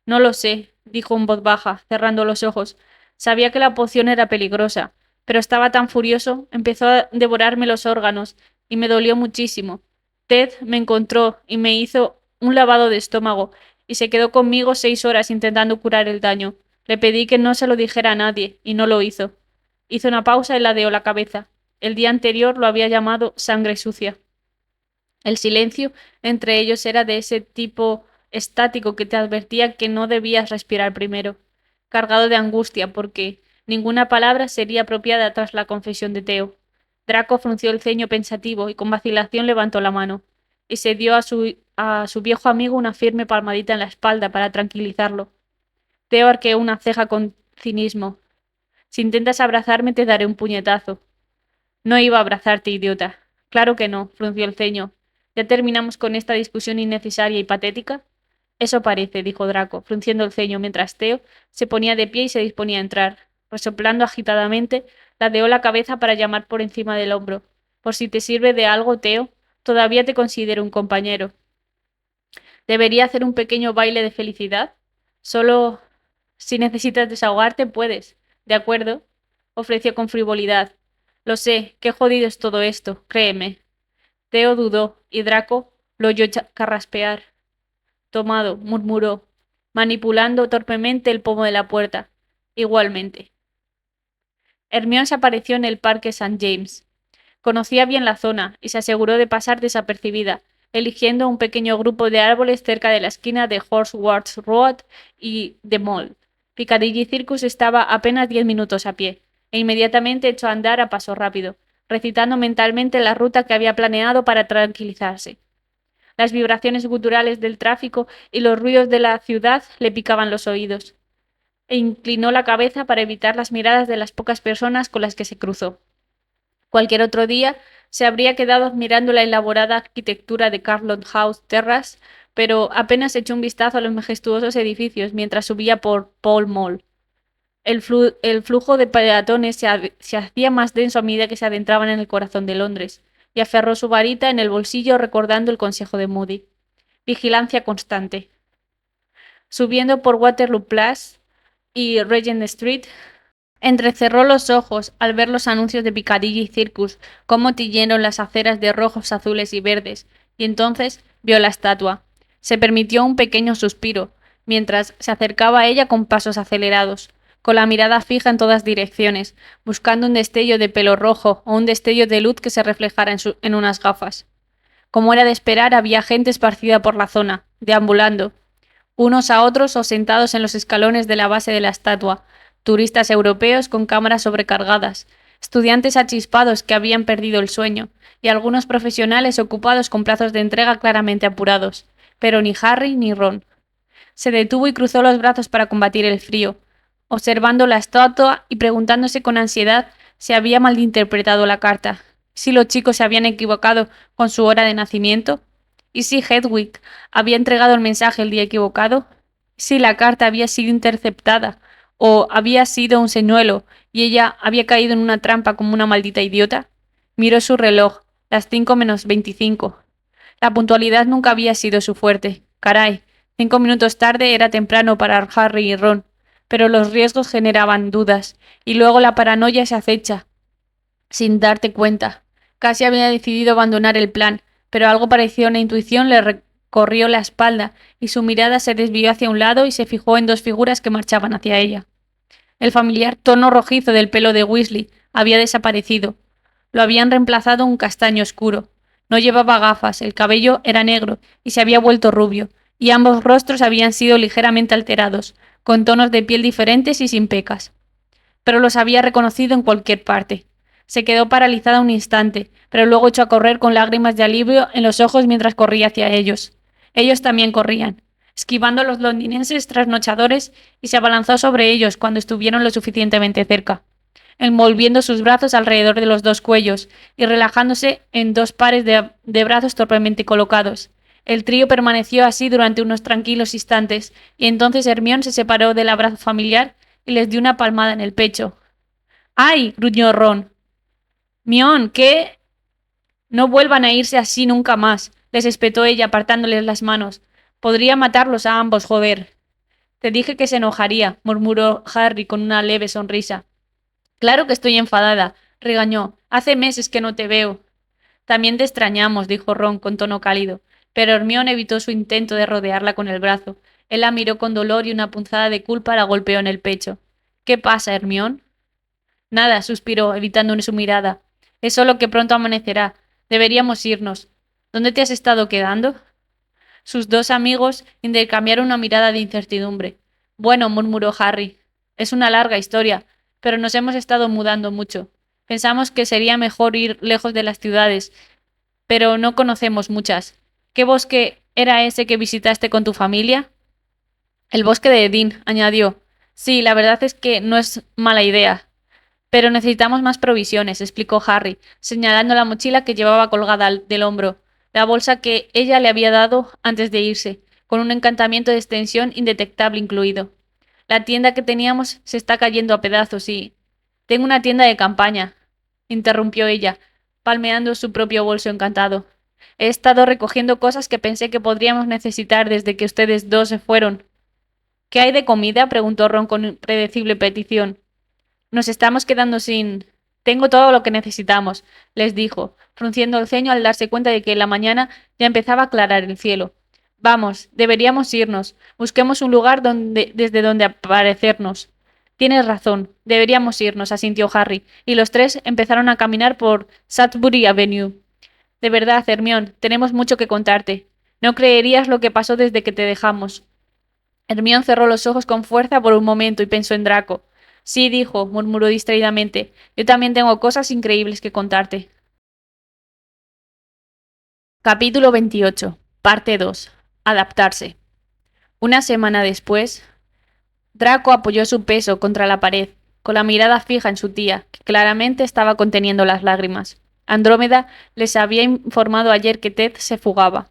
No lo sé, dijo en voz baja, cerrando los ojos. Sabía que la poción era peligrosa, pero estaba tan furioso, empezó a devorarme los órganos, y me dolió muchísimo. Ted me encontró y me hizo un lavado de estómago, y se quedó conmigo 6 horas intentando curar el daño. Le pedí que no se lo dijera a nadie, y no lo hizo. Hizo una pausa y ladeó la cabeza. El día anterior lo había llamado sangre sucia. El silencio entre ellos era de ese tipo estático que te advertía que no debías respirar primero, cargado de angustia, porque ninguna palabra sería apropiada tras la confesión de Theo. Draco frunció el ceño pensativo y con vacilación levantó la mano, y se dio a su viejo amigo una firme palmadita en la espalda para tranquilizarlo. Theo arqueó una ceja con cinismo. Si intentas abrazarme, te daré un puñetazo. No iba a abrazarte, idiota. Claro que no, frunció el ceño. ¿Ya terminamos con esta discusión innecesaria y patética? Eso parece, dijo Draco, frunciendo el ceño mientras Theo se ponía de pie y se disponía a entrar. Resoplando agitadamente, ladeó la cabeza para llamar por encima del hombro. Por si te sirve de algo, Theo, todavía te considero un compañero. ¿Debería hacer un pequeño baile de felicidad? Solo si necesitas desahogarte, puedes. ¿De acuerdo? Ofreció con frivolidad. Lo sé, qué jodido es todo esto, créeme. Theo dudó, y Draco lo oyó carraspear. Tomado, murmuró, manipulando torpemente el pomo de la puerta. Igualmente. Hermione se apareció en el Parque St. James. Conocía bien la zona y se aseguró de pasar desapercibida, eligiendo un pequeño grupo de árboles cerca de la esquina de Horsworth Road y The Mall. Piccadilly Circus estaba apenas 10 minutos a pie, e inmediatamente echó a andar a paso rápido, recitando mentalmente la ruta que había planeado para tranquilizarse. Las vibraciones guturales del tráfico y los ruidos de la ciudad le picaban los oídos, e inclinó la cabeza para evitar las miradas de las pocas personas con las que se cruzó. Cualquier otro día se habría quedado admirando la elaborada arquitectura de Carlton House Terrace, pero apenas echó un vistazo a los majestuosos edificios mientras subía por Pall Mall. El flujo de peatones se hacía más denso a medida que se adentraban en el corazón de Londres, y aferró su varita en el bolsillo recordando el consejo de Moody. Vigilancia constante. Subiendo por Waterloo Place y Regent Street, entrecerró los ojos al ver los anuncios de Piccadilly Circus, cómo tiñeron las aceras de rojos, azules y verdes, y entonces vio la estatua. Se permitió un pequeño suspiro, mientras se acercaba a ella con pasos acelerados, con la mirada fija en todas direcciones, buscando un destello de pelo rojo o un destello de luz que se reflejara en unas gafas. Como era de esperar, había gente esparcida por la zona, deambulando, unos a otros o sentados en los escalones de la base de la estatua, turistas europeos con cámaras sobrecargadas, estudiantes achispados que habían perdido el sueño, y algunos profesionales ocupados con plazos de entrega claramente apurados, pero ni Harry ni Ron. Se detuvo y cruzó los brazos para combatir el frío, observando la estatua y preguntándose con ansiedad si había malinterpretado la carta, si los chicos se habían equivocado con su hora de nacimiento, y si Hedwig había entregado el mensaje el día equivocado, si la carta había sido interceptada o había sido un señuelo y ella había caído en una trampa como una maldita idiota. Miró su reloj, las 5:25. La puntualidad nunca había sido su fuerte. Caray, 5 minutos tarde era temprano para Harry y Ron, pero los riesgos generaban dudas, y luego la paranoia se acecha, sin darte cuenta. Casi había decidido abandonar el plan, pero algo parecido a una intuición le recorrió la espalda, y su mirada se desvió hacia un lado y se fijó en dos figuras que marchaban hacia ella. El familiar tono rojizo del pelo de Weasley había desaparecido. Lo habían reemplazado un castaño oscuro. No llevaba gafas, el cabello era negro y se había vuelto rubio, y ambos rostros habían sido ligeramente alterados, con tonos de piel diferentes y sin pecas. Pero los había reconocido en cualquier parte. Se quedó paralizada un instante, pero luego echó a correr con lágrimas de alivio en los ojos mientras corría hacia ellos. Ellos también corrían, esquivando a los londinenses trasnochadores, y se abalanzó sobre ellos cuando estuvieron lo suficientemente cerca, envolviendo sus brazos alrededor de los dos cuellos y relajándose en dos pares de brazos torpemente colocados. El trío permaneció así durante unos tranquilos instantes, y entonces Hermione se separó del abrazo familiar y les dio una palmada en el pecho. ¡Ay! Gruñó Ron. Mion, ¿qué? No vuelvan a irse así nunca más, les espetó ella apartándoles las manos. Podría matarlos a ambos, joder. Te dije que se enojaría, murmuró Harry con una leve sonrisa. Claro que estoy enfadada, regañó. Hace meses que no te veo. También te extrañamos, dijo Ron con tono cálido, pero Hermione evitó su intento de rodearla con el brazo. Él la miró con dolor y una punzada de culpa la golpeó en el pecho. ¿Qué pasa, Hermione? Nada, suspiró, evitando su mirada. Es solo que pronto amanecerá. Deberíamos irnos. ¿Dónde te has estado quedando? Sus dos amigos intercambiaron una mirada de incertidumbre. Bueno, murmuró Harry. Es una larga historia, pero nos hemos estado mudando mucho. Pensamos que sería mejor ir lejos de las ciudades, pero no conocemos muchas. ¿Qué bosque era ese que visitaste con tu familia? El bosque de Dean, añadió. Sí, la verdad es que no es mala idea. Pero necesitamos más provisiones, explicó Harry, señalando la mochila que llevaba colgada del hombro, la bolsa que ella le había dado antes de irse, con un encantamiento de extensión indetectable incluido. La tienda que teníamos se está cayendo a pedazos y... Tengo una tienda de campaña, interrumpió ella, palmeando su propio bolso encantado. He estado recogiendo cosas que pensé que podríamos necesitar desde que ustedes dos se fueron. ¿Qué hay de comida? Preguntó Ron con predecible petición. Nos estamos quedando sin... Tengo todo lo que necesitamos, les dijo, frunciendo el ceño al darse cuenta de que la mañana ya empezaba a aclarar el cielo. Vamos, deberíamos irnos. Busquemos un lugar desde donde aparecernos. Tienes razón, deberíamos irnos, asintió Harry, y los tres empezaron a caminar por Sudbury Avenue. De verdad, Hermione, tenemos mucho que contarte. No creerías lo que pasó desde que te dejamos. Hermione cerró los ojos con fuerza por un momento y pensó en Draco. Sí, dijo, murmuró distraídamente. Yo también tengo cosas increíbles que contarte. Capítulo 28. Parte 2. Adaptarse. Una semana después, Draco apoyó su peso contra la pared, con la mirada fija en su tía, que claramente estaba conteniendo las lágrimas. Andrómeda les había informado ayer que Ted se fugaba.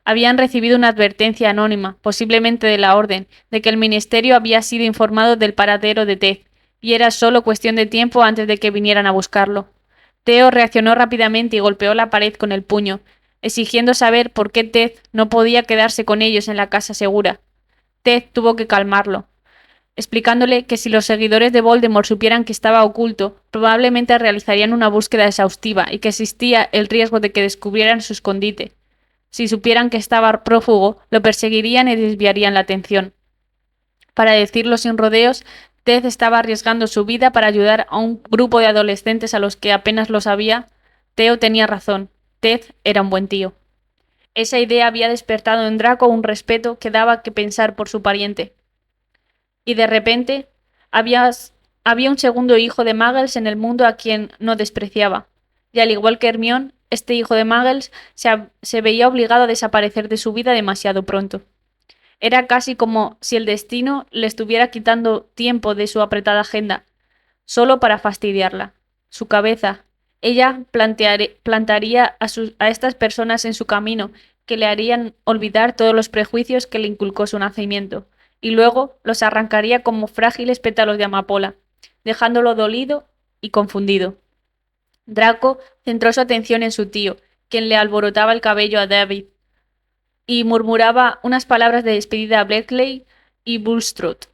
Habían recibido una advertencia anónima, posiblemente de la Orden, de que el Ministerio había sido informado del paradero de Ted, y era solo cuestión de tiempo antes de que vinieran a buscarlo. Theo reaccionó rápidamente y golpeó la pared con el puño, exigiendo saber por qué Ted no podía quedarse con ellos en la casa segura. Ted tuvo que calmarlo, explicándole que si los seguidores de Voldemort supieran que estaba oculto, probablemente realizarían una búsqueda exhaustiva y que existía el riesgo de que descubrieran su escondite. Si supieran que estaba prófugo, lo perseguirían y desviarían la atención. Para decirlo sin rodeos, Ted estaba arriesgando su vida para ayudar a un grupo de adolescentes a los que apenas lo sabía. Theo tenía razón. Ted era un buen tío. Esa idea había despertado en Draco un respeto que daba que pensar por su pariente. Y de repente había, había un segundo hijo de Muggles en el mundo a quien no despreciaba. Y al igual que Hermione, este hijo de Muggles se veía obligado a desaparecer de su vida demasiado pronto. Era casi como si el destino le estuviera quitando tiempo de su apretada agenda, solo para fastidiarla. Su cabeza. Ella plantaría a estas personas en su camino que le harían olvidar todos los prejuicios que le inculcó su nacimiento, y luego los arrancaría como frágiles pétalos de amapola, dejándolo dolido y confundido. Draco centró su atención en su tío, quien le alborotaba el cabello a David, y murmuraba unas palabras de despedida a Bleckley y Bulstrode.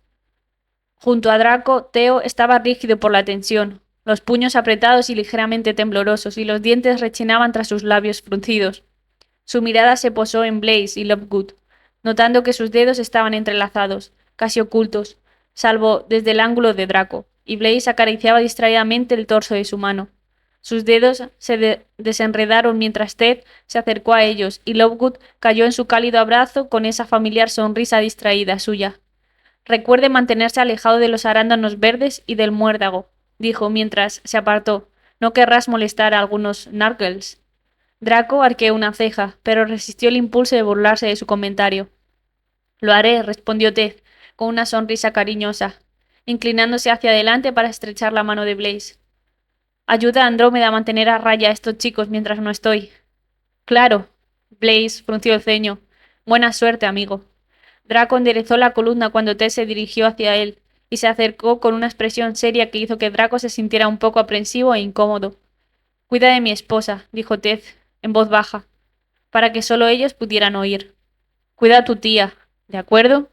Junto a Draco, Theo estaba rígido por la tensión, los puños apretados y ligeramente temblorosos, y los dientes rechinaban tras sus labios fruncidos. Su mirada se posó en Blaise y Lovegood, notando que sus dedos estaban entrelazados, casi ocultos, salvo desde el ángulo de Draco, y Blaise acariciaba distraídamente el torso de su mano. Sus dedos se desenredaron mientras Ted se acercó a ellos, y Lovegood cayó en su cálido abrazo con esa familiar sonrisa distraída suya. Recuerde mantenerse alejado de los arándanos verdes y del muérdago, dijo mientras se apartó. No querrás molestar a algunos Nargles. Draco arqueó una ceja, pero resistió el impulso de burlarse de su comentario. Lo haré, respondió Ted, con una sonrisa cariñosa, inclinándose hacia adelante para estrechar la mano de Blaise. Ayuda a Andrómeda a mantener a raya a estos chicos mientras no estoy. Claro. Blaise frunció el ceño. Buena suerte, amigo. Draco enderezó la columna cuando Ted se dirigió hacia él, y se acercó con una expresión seria que hizo que Draco se sintiera un poco aprensivo e incómodo. Cuida de mi esposa, dijo Ted, en voz baja, para que solo ellos pudieran oír. Cuida a tu tía, ¿de acuerdo?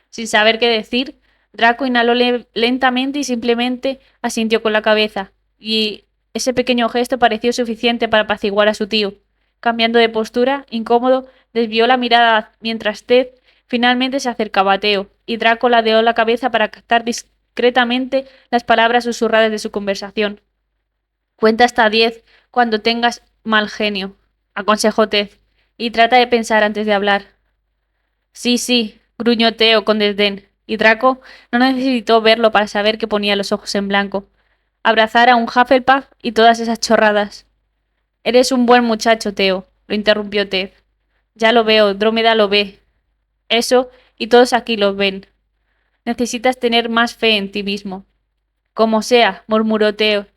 Sin saber qué decir, Draco inhaló lentamente y simplemente asintió con la cabeza, y ese pequeño gesto pareció suficiente para apaciguar a su tío. Cambiando de postura, incómodo, desvió la mirada mientras Ted finalmente se acercaba a Theo, y Draco ladeó la cabeza para captar discretamente las palabras susurradas de su conversación. Cuenta hasta 10 cuando tengas mal genio, aconsejó Ted, y trata de pensar antes de hablar. Sí, sí, gruñó Theo con desdén, y Draco no necesitó verlo para saber que ponía los ojos en blanco. Abrazar a un Hufflepuff y todas esas chorradas. Eres un buen muchacho, Theo, lo interrumpió Ted. Ya lo veo, Drómeda lo ve. Eso, y todos aquí lo ven. Necesitas tener más fe en ti mismo. Como sea, murmuró Theo,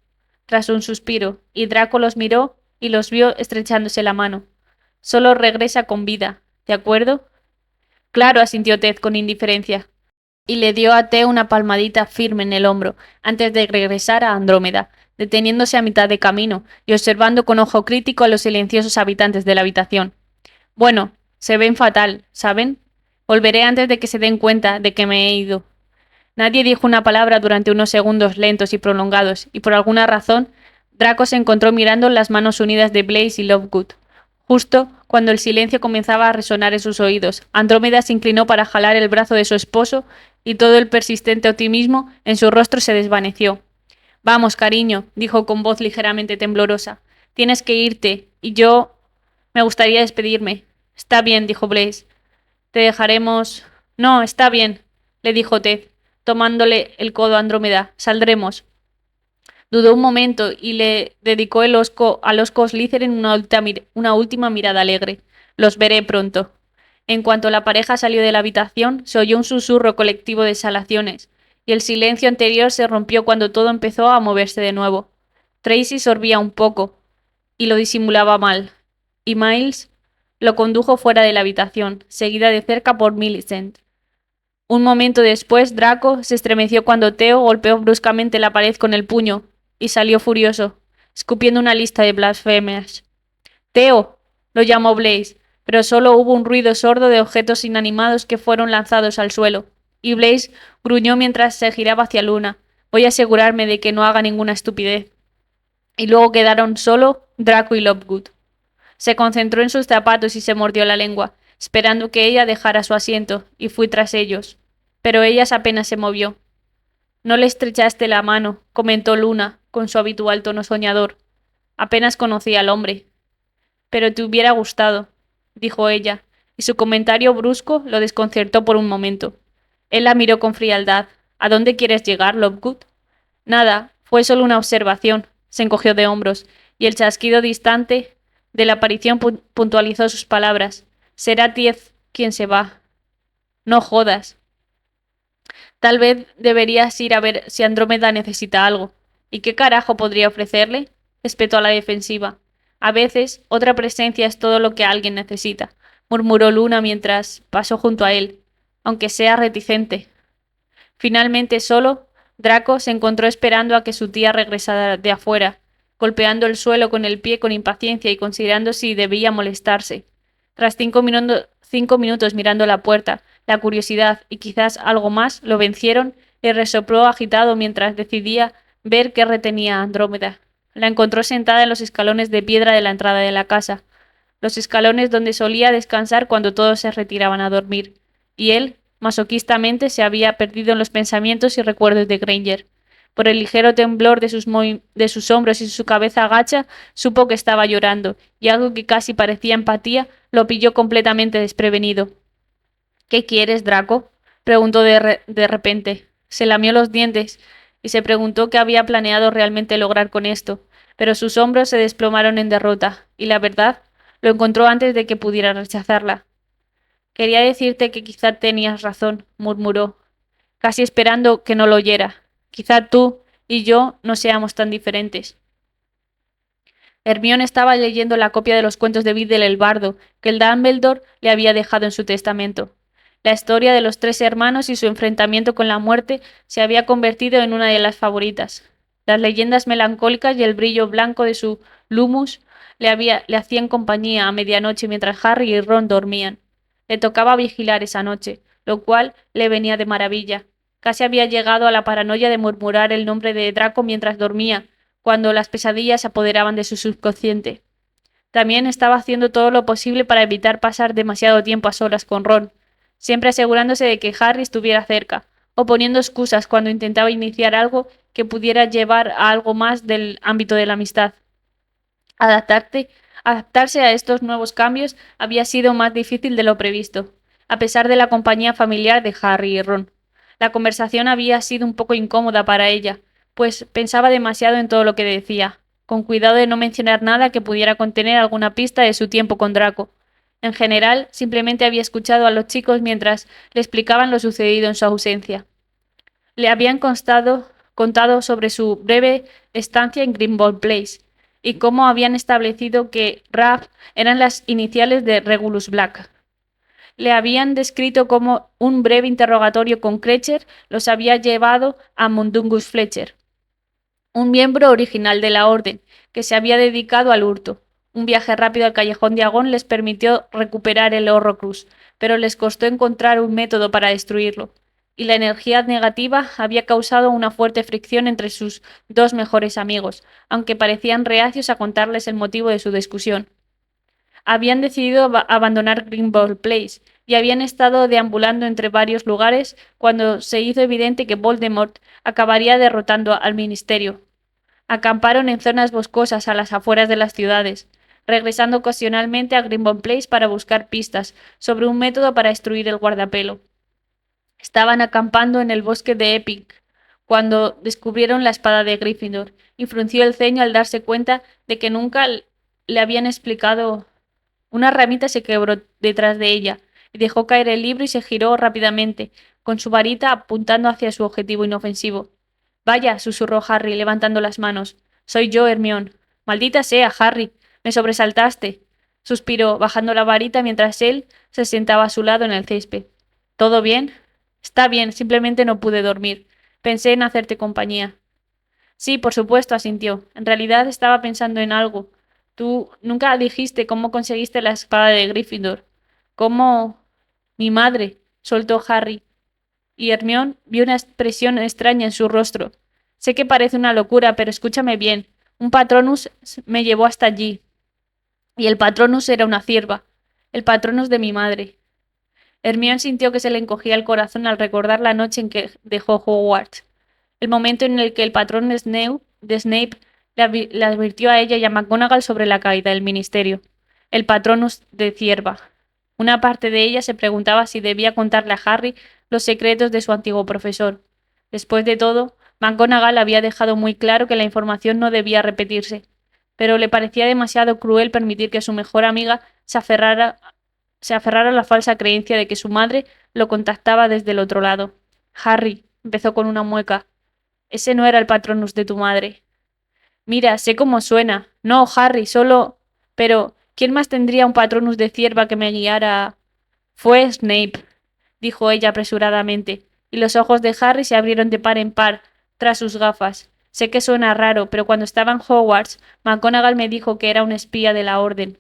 tras un suspiro, y Draco los miró y los vio estrechándose la mano. Solo regresa con vida, ¿de acuerdo? Claro, asintió Ted con indiferencia, y le dio a Theo una palmadita firme en el hombro, antes de regresar a Andrómeda, deteniéndose a mitad de camino y observando con ojo crítico a los silenciosos habitantes de la habitación. Bueno, se ven fatal, ¿saben? Volveré antes de que se den cuenta de que me he ido. Nadie dijo una palabra durante unos segundos lentos y prolongados, y por alguna razón, Draco se encontró mirando las manos unidas de Blaze y Lovegood. Justo cuando el silencio comenzaba a resonar en sus oídos, Andrómeda se inclinó para jalar el brazo de su esposo y todo el persistente optimismo en su rostro se desvaneció. Vamos, cariño, dijo con voz ligeramente temblorosa. Tienes que irte, y yo... Me gustaría despedirme. Está bien, dijo Blaze. Te dejaremos... No, está bien, le dijo Ted, tomándole el codo a Andrómeda. Saldremos. Dudó un momento y le dedicó al osco Slytherin una última mirada alegre. Los veré pronto. En cuanto la pareja salió de la habitación, se oyó un susurro colectivo de exhalaciones, y el silencio anterior se rompió cuando todo empezó a moverse de nuevo. Tracy sorbía un poco, y lo disimulaba mal, y Miles lo condujo fuera de la habitación, seguida de cerca por Millicent. Un momento después, Draco se estremeció cuando Theo golpeó bruscamente la pared con el puño, y salió furioso, escupiendo una lista de blasfemias. ¡Theo! Lo llamó Blaze, pero solo hubo un ruido sordo de objetos inanimados que fueron lanzados al suelo, y Blaze gruñó mientras se giraba hacia Luna. Voy a asegurarme de que no haga ninguna estupidez. Y luego quedaron solo Draco y Lovegood. Se concentró en sus zapatos y se mordió la lengua, esperando que ella dejara su asiento, y fui tras ellos. Pero ella apenas se movió. No le estrechaste la mano, comentó Luna, con su habitual tono soñador. Apenas conocía al hombre. Pero te hubiera gustado, dijo ella, y su comentario brusco lo desconcertó por un momento. Él la miró con frialdad. ¿A dónde quieres llegar, Lovegood? Nada, fue solo una observación. Se encogió de hombros, y el chasquido distante de la aparición puntualizó sus palabras. Será Tiez quien se va. No jodas. Tal vez deberías ir a ver si Andrómeda necesita algo. ¿Y qué carajo podría ofrecerle? Espetó a la defensiva. A veces, otra presencia es todo lo que alguien necesita, murmuró Luna mientras pasó junto a él, aunque sea reticente. Finalmente solo, Draco se encontró esperando a que su tía regresara de afuera, golpeando el suelo con el pie con impaciencia y considerando si debía molestarse. Tras 5 minutos mirando la puerta, la curiosidad y quizás algo más lo vencieron y resopló agitado mientras decidía ver qué retenía a Andrómeda. La encontró sentada en los escalones de piedra de la entrada de la casa, los escalones donde solía descansar cuando todos se retiraban a dormir, y él, masoquistamente, se había perdido en los pensamientos y recuerdos de Granger. Por el ligero temblor de sus hombros y su cabeza agacha, supo que estaba llorando, y algo que casi parecía empatía lo pilló completamente desprevenido. ¿Qué quieres, Draco? Preguntó de repente. Se lamió los dientes y se preguntó qué había planeado realmente lograr con esto, pero sus hombros se desplomaron en derrota, y la verdad, lo encontró antes de que pudiera rechazarla. Quería decirte que quizá tenías razón, murmuró, casi esperando que no lo oyera. Quizá tú y yo no seamos tan diferentes. Hermione estaba leyendo la copia de los cuentos de Biddle el bardo que el Dumbledore le había dejado en su testamento. La historia de los 3 hermanos y su enfrentamiento con la muerte se había convertido en una de las favoritas. Las leyendas melancólicas y el brillo blanco de su lumus le hacían compañía a medianoche mientras Harry y Ron dormían. Le tocaba vigilar esa noche, lo cual le venía de maravilla. Casi había llegado a la paranoia de murmurar el nombre de Draco mientras dormía, cuando las pesadillas se apoderaban de su subconsciente. También estaba haciendo todo lo posible para evitar pasar demasiado tiempo a solas con Ron, siempre asegurándose de que Harry estuviera cerca, o poniendo excusas cuando intentaba iniciar algo que pudiera llevar a algo más del ámbito de la amistad. Adaptarse a estos nuevos cambios había sido más difícil de lo previsto, a pesar de la compañía familiar de Harry y Ron. La conversación había sido un poco incómoda para ella, pues pensaba demasiado en todo lo que decía, con cuidado de no mencionar nada que pudiera contener alguna pista de su tiempo con Draco. En general, simplemente había escuchado a los chicos mientras le explicaban lo sucedido en su ausencia. Le habían contado sobre su breve estancia en Grimmauld Place y cómo habían establecido que RAF eran las iniciales de Regulus Black. Le habían descrito cómo un breve interrogatorio con Kreacher los había llevado a Mundungus Fletcher, un miembro original de la Orden, que se había dedicado al hurto. Un viaje rápido al Callejón Diagon les permitió recuperar el Horrocrux, pero les costó encontrar un método para destruirlo. y la energía negativa había causado una fuerte fricción entre sus dos mejores amigos, aunque parecían reacios a contarles el motivo de su discusión. Habían decidido abandonar Greenball Place y habían estado deambulando entre varios lugares cuando se hizo evidente que Voldemort acabaría derrotando al Ministerio. Acamparon en zonas boscosas a las afueras de las ciudades, regresando ocasionalmente a Greenball Place para buscar pistas sobre un método para destruir el guardapelo. Estaban acampando en el bosque de Epic cuando descubrieron la espada de Gryffindor y frunció el ceño al darse cuenta de que nunca le habían explicado. Una ramita se quebró detrás de ella y dejó caer el libro y se giró rápidamente, con su varita apuntando hacia su objetivo inofensivo. Vaya, susurró Harry, levantando las manos. Soy yo, Hermione. Maldita sea, Harry. Me sobresaltaste. Suspiró, bajando la varita mientras él se sentaba a su lado en el césped. ¿Todo bien? Está bien, simplemente no pude dormir. Pensé en hacerte compañía. Sí, por supuesto, asintió. En realidad estaba pensando en algo. Tú nunca dijiste cómo conseguiste la espada de Gryffindor. ¿Cómo? Mi madre, soltó Harry, y Hermione vio una expresión extraña en su rostro. Sé que parece una locura, pero escúchame bien. Un Patronus me llevó hasta allí. Y el Patronus era una cierva. El Patronus de mi madre. Hermione sintió que se le encogía el corazón al recordar la noche en que dejó Hogwarts. El momento en el que el patrón de Snape le advirtió a ella y a McGonagall sobre la caída del ministerio. El Patronus de Cierva. Una parte de ella se preguntaba si debía contarle a Harry los secretos de su antiguo profesor. Después de todo, McGonagall había dejado muy claro que la información no debía repetirse, pero le parecía demasiado cruel permitir que su mejor amiga se aferrara a la falsa creencia de que su madre lo contactaba desde el otro lado. Harry, empezó con una mueca. Ese no era el Patronus de tu madre. Mira, sé cómo suena. No, Harry, solo. Pero, ¿quién más tendría un Patronus de cierva que me guiara? Fue Snape, dijo ella apresuradamente, y los ojos de Harry se abrieron de par en par tras sus gafas. Sé que suena raro, pero cuando estaba en Hogwarts, McGonagall me dijo que era un espía de la Orden.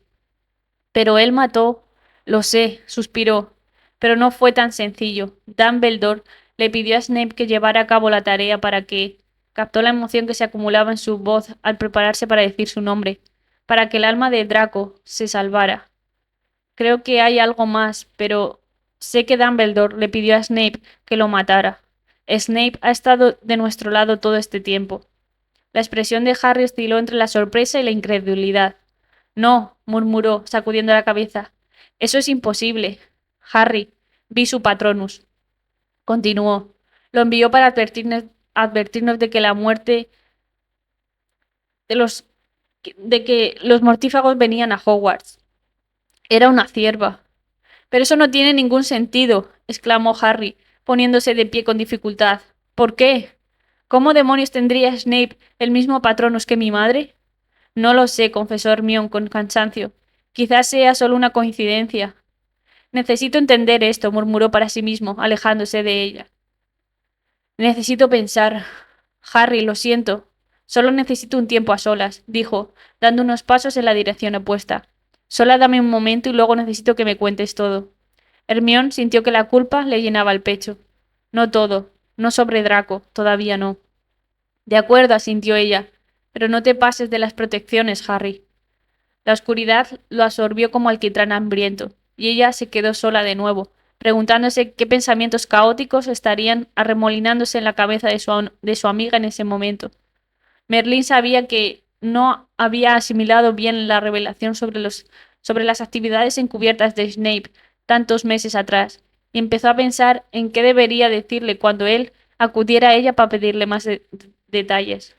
Pero él mató. Lo sé, suspiró. Pero no fue tan sencillo. Dumbledore le pidió a Snape que llevara a cabo la tarea para que. Captó la emoción que se acumulaba en su voz al prepararse para decir su nombre. Para que el alma de Draco se salvara. Creo que hay algo más, pero sé que Dumbledore le pidió a Snape que lo matara. Snape ha estado de nuestro lado todo este tiempo. La expresión de Harry osciló entre la sorpresa y la incredulidad. No, murmuró, sacudiendo la cabeza. Eso es imposible. Harry, vi su Patronus. Continuó. Lo envió para advertirnos de que la muerte de los de que los mortífagos venían a Hogwarts. Era una cierva. Pero eso no tiene ningún sentido, exclamó Harry, poniéndose de pie con dificultad. ¿Por qué? ¿Cómo demonios tendría Snape el mismo Patronus que mi madre? No lo sé, confesó Hermione con cansancio. Quizás sea solo una coincidencia. Necesito entender esto, murmuró para sí mismo, alejándose de ella. Necesito pensar. Harry, lo siento. Solo necesito un tiempo a solas, dijo, dando unos pasos en la dirección opuesta. Sola dame un momento y luego necesito que me cuentes todo. Hermione sintió que la culpa le llenaba el pecho. No todo, no sobre Draco, todavía no. De acuerdo, asintió ella, pero no te pases de las protecciones, Harry. La oscuridad lo absorbió como alquitrán hambriento, y ella se quedó sola de nuevo, preguntándose qué pensamientos caóticos estarían arremolinándose en la cabeza de su amiga en ese momento. Merlín sabía que no había asimilado bien la revelación sobre las actividades encubiertas de Snape tantos meses atrás, y empezó a pensar en qué debería decirle cuando él acudiera a ella para pedirle más detalles.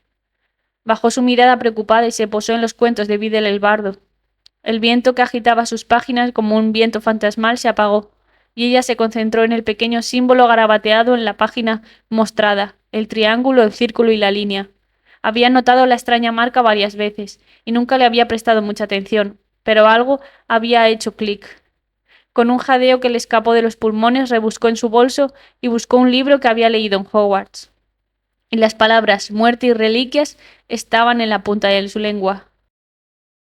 Bajó su mirada preocupada y se posó en los cuentos de Videl el bardo. El viento que agitaba sus páginas como un viento fantasmal se apagó, y ella se concentró en el pequeño símbolo garabateado en la página mostrada, el triángulo, el círculo y la línea. Había notado la extraña marca varias veces, y nunca le había prestado mucha atención, pero algo había hecho clic. Con un jadeo que le escapó de los pulmones, rebuscó en su bolso y buscó un libro que había leído en Hogwarts. Y las palabras muerte y reliquias estaban en la punta de su lengua.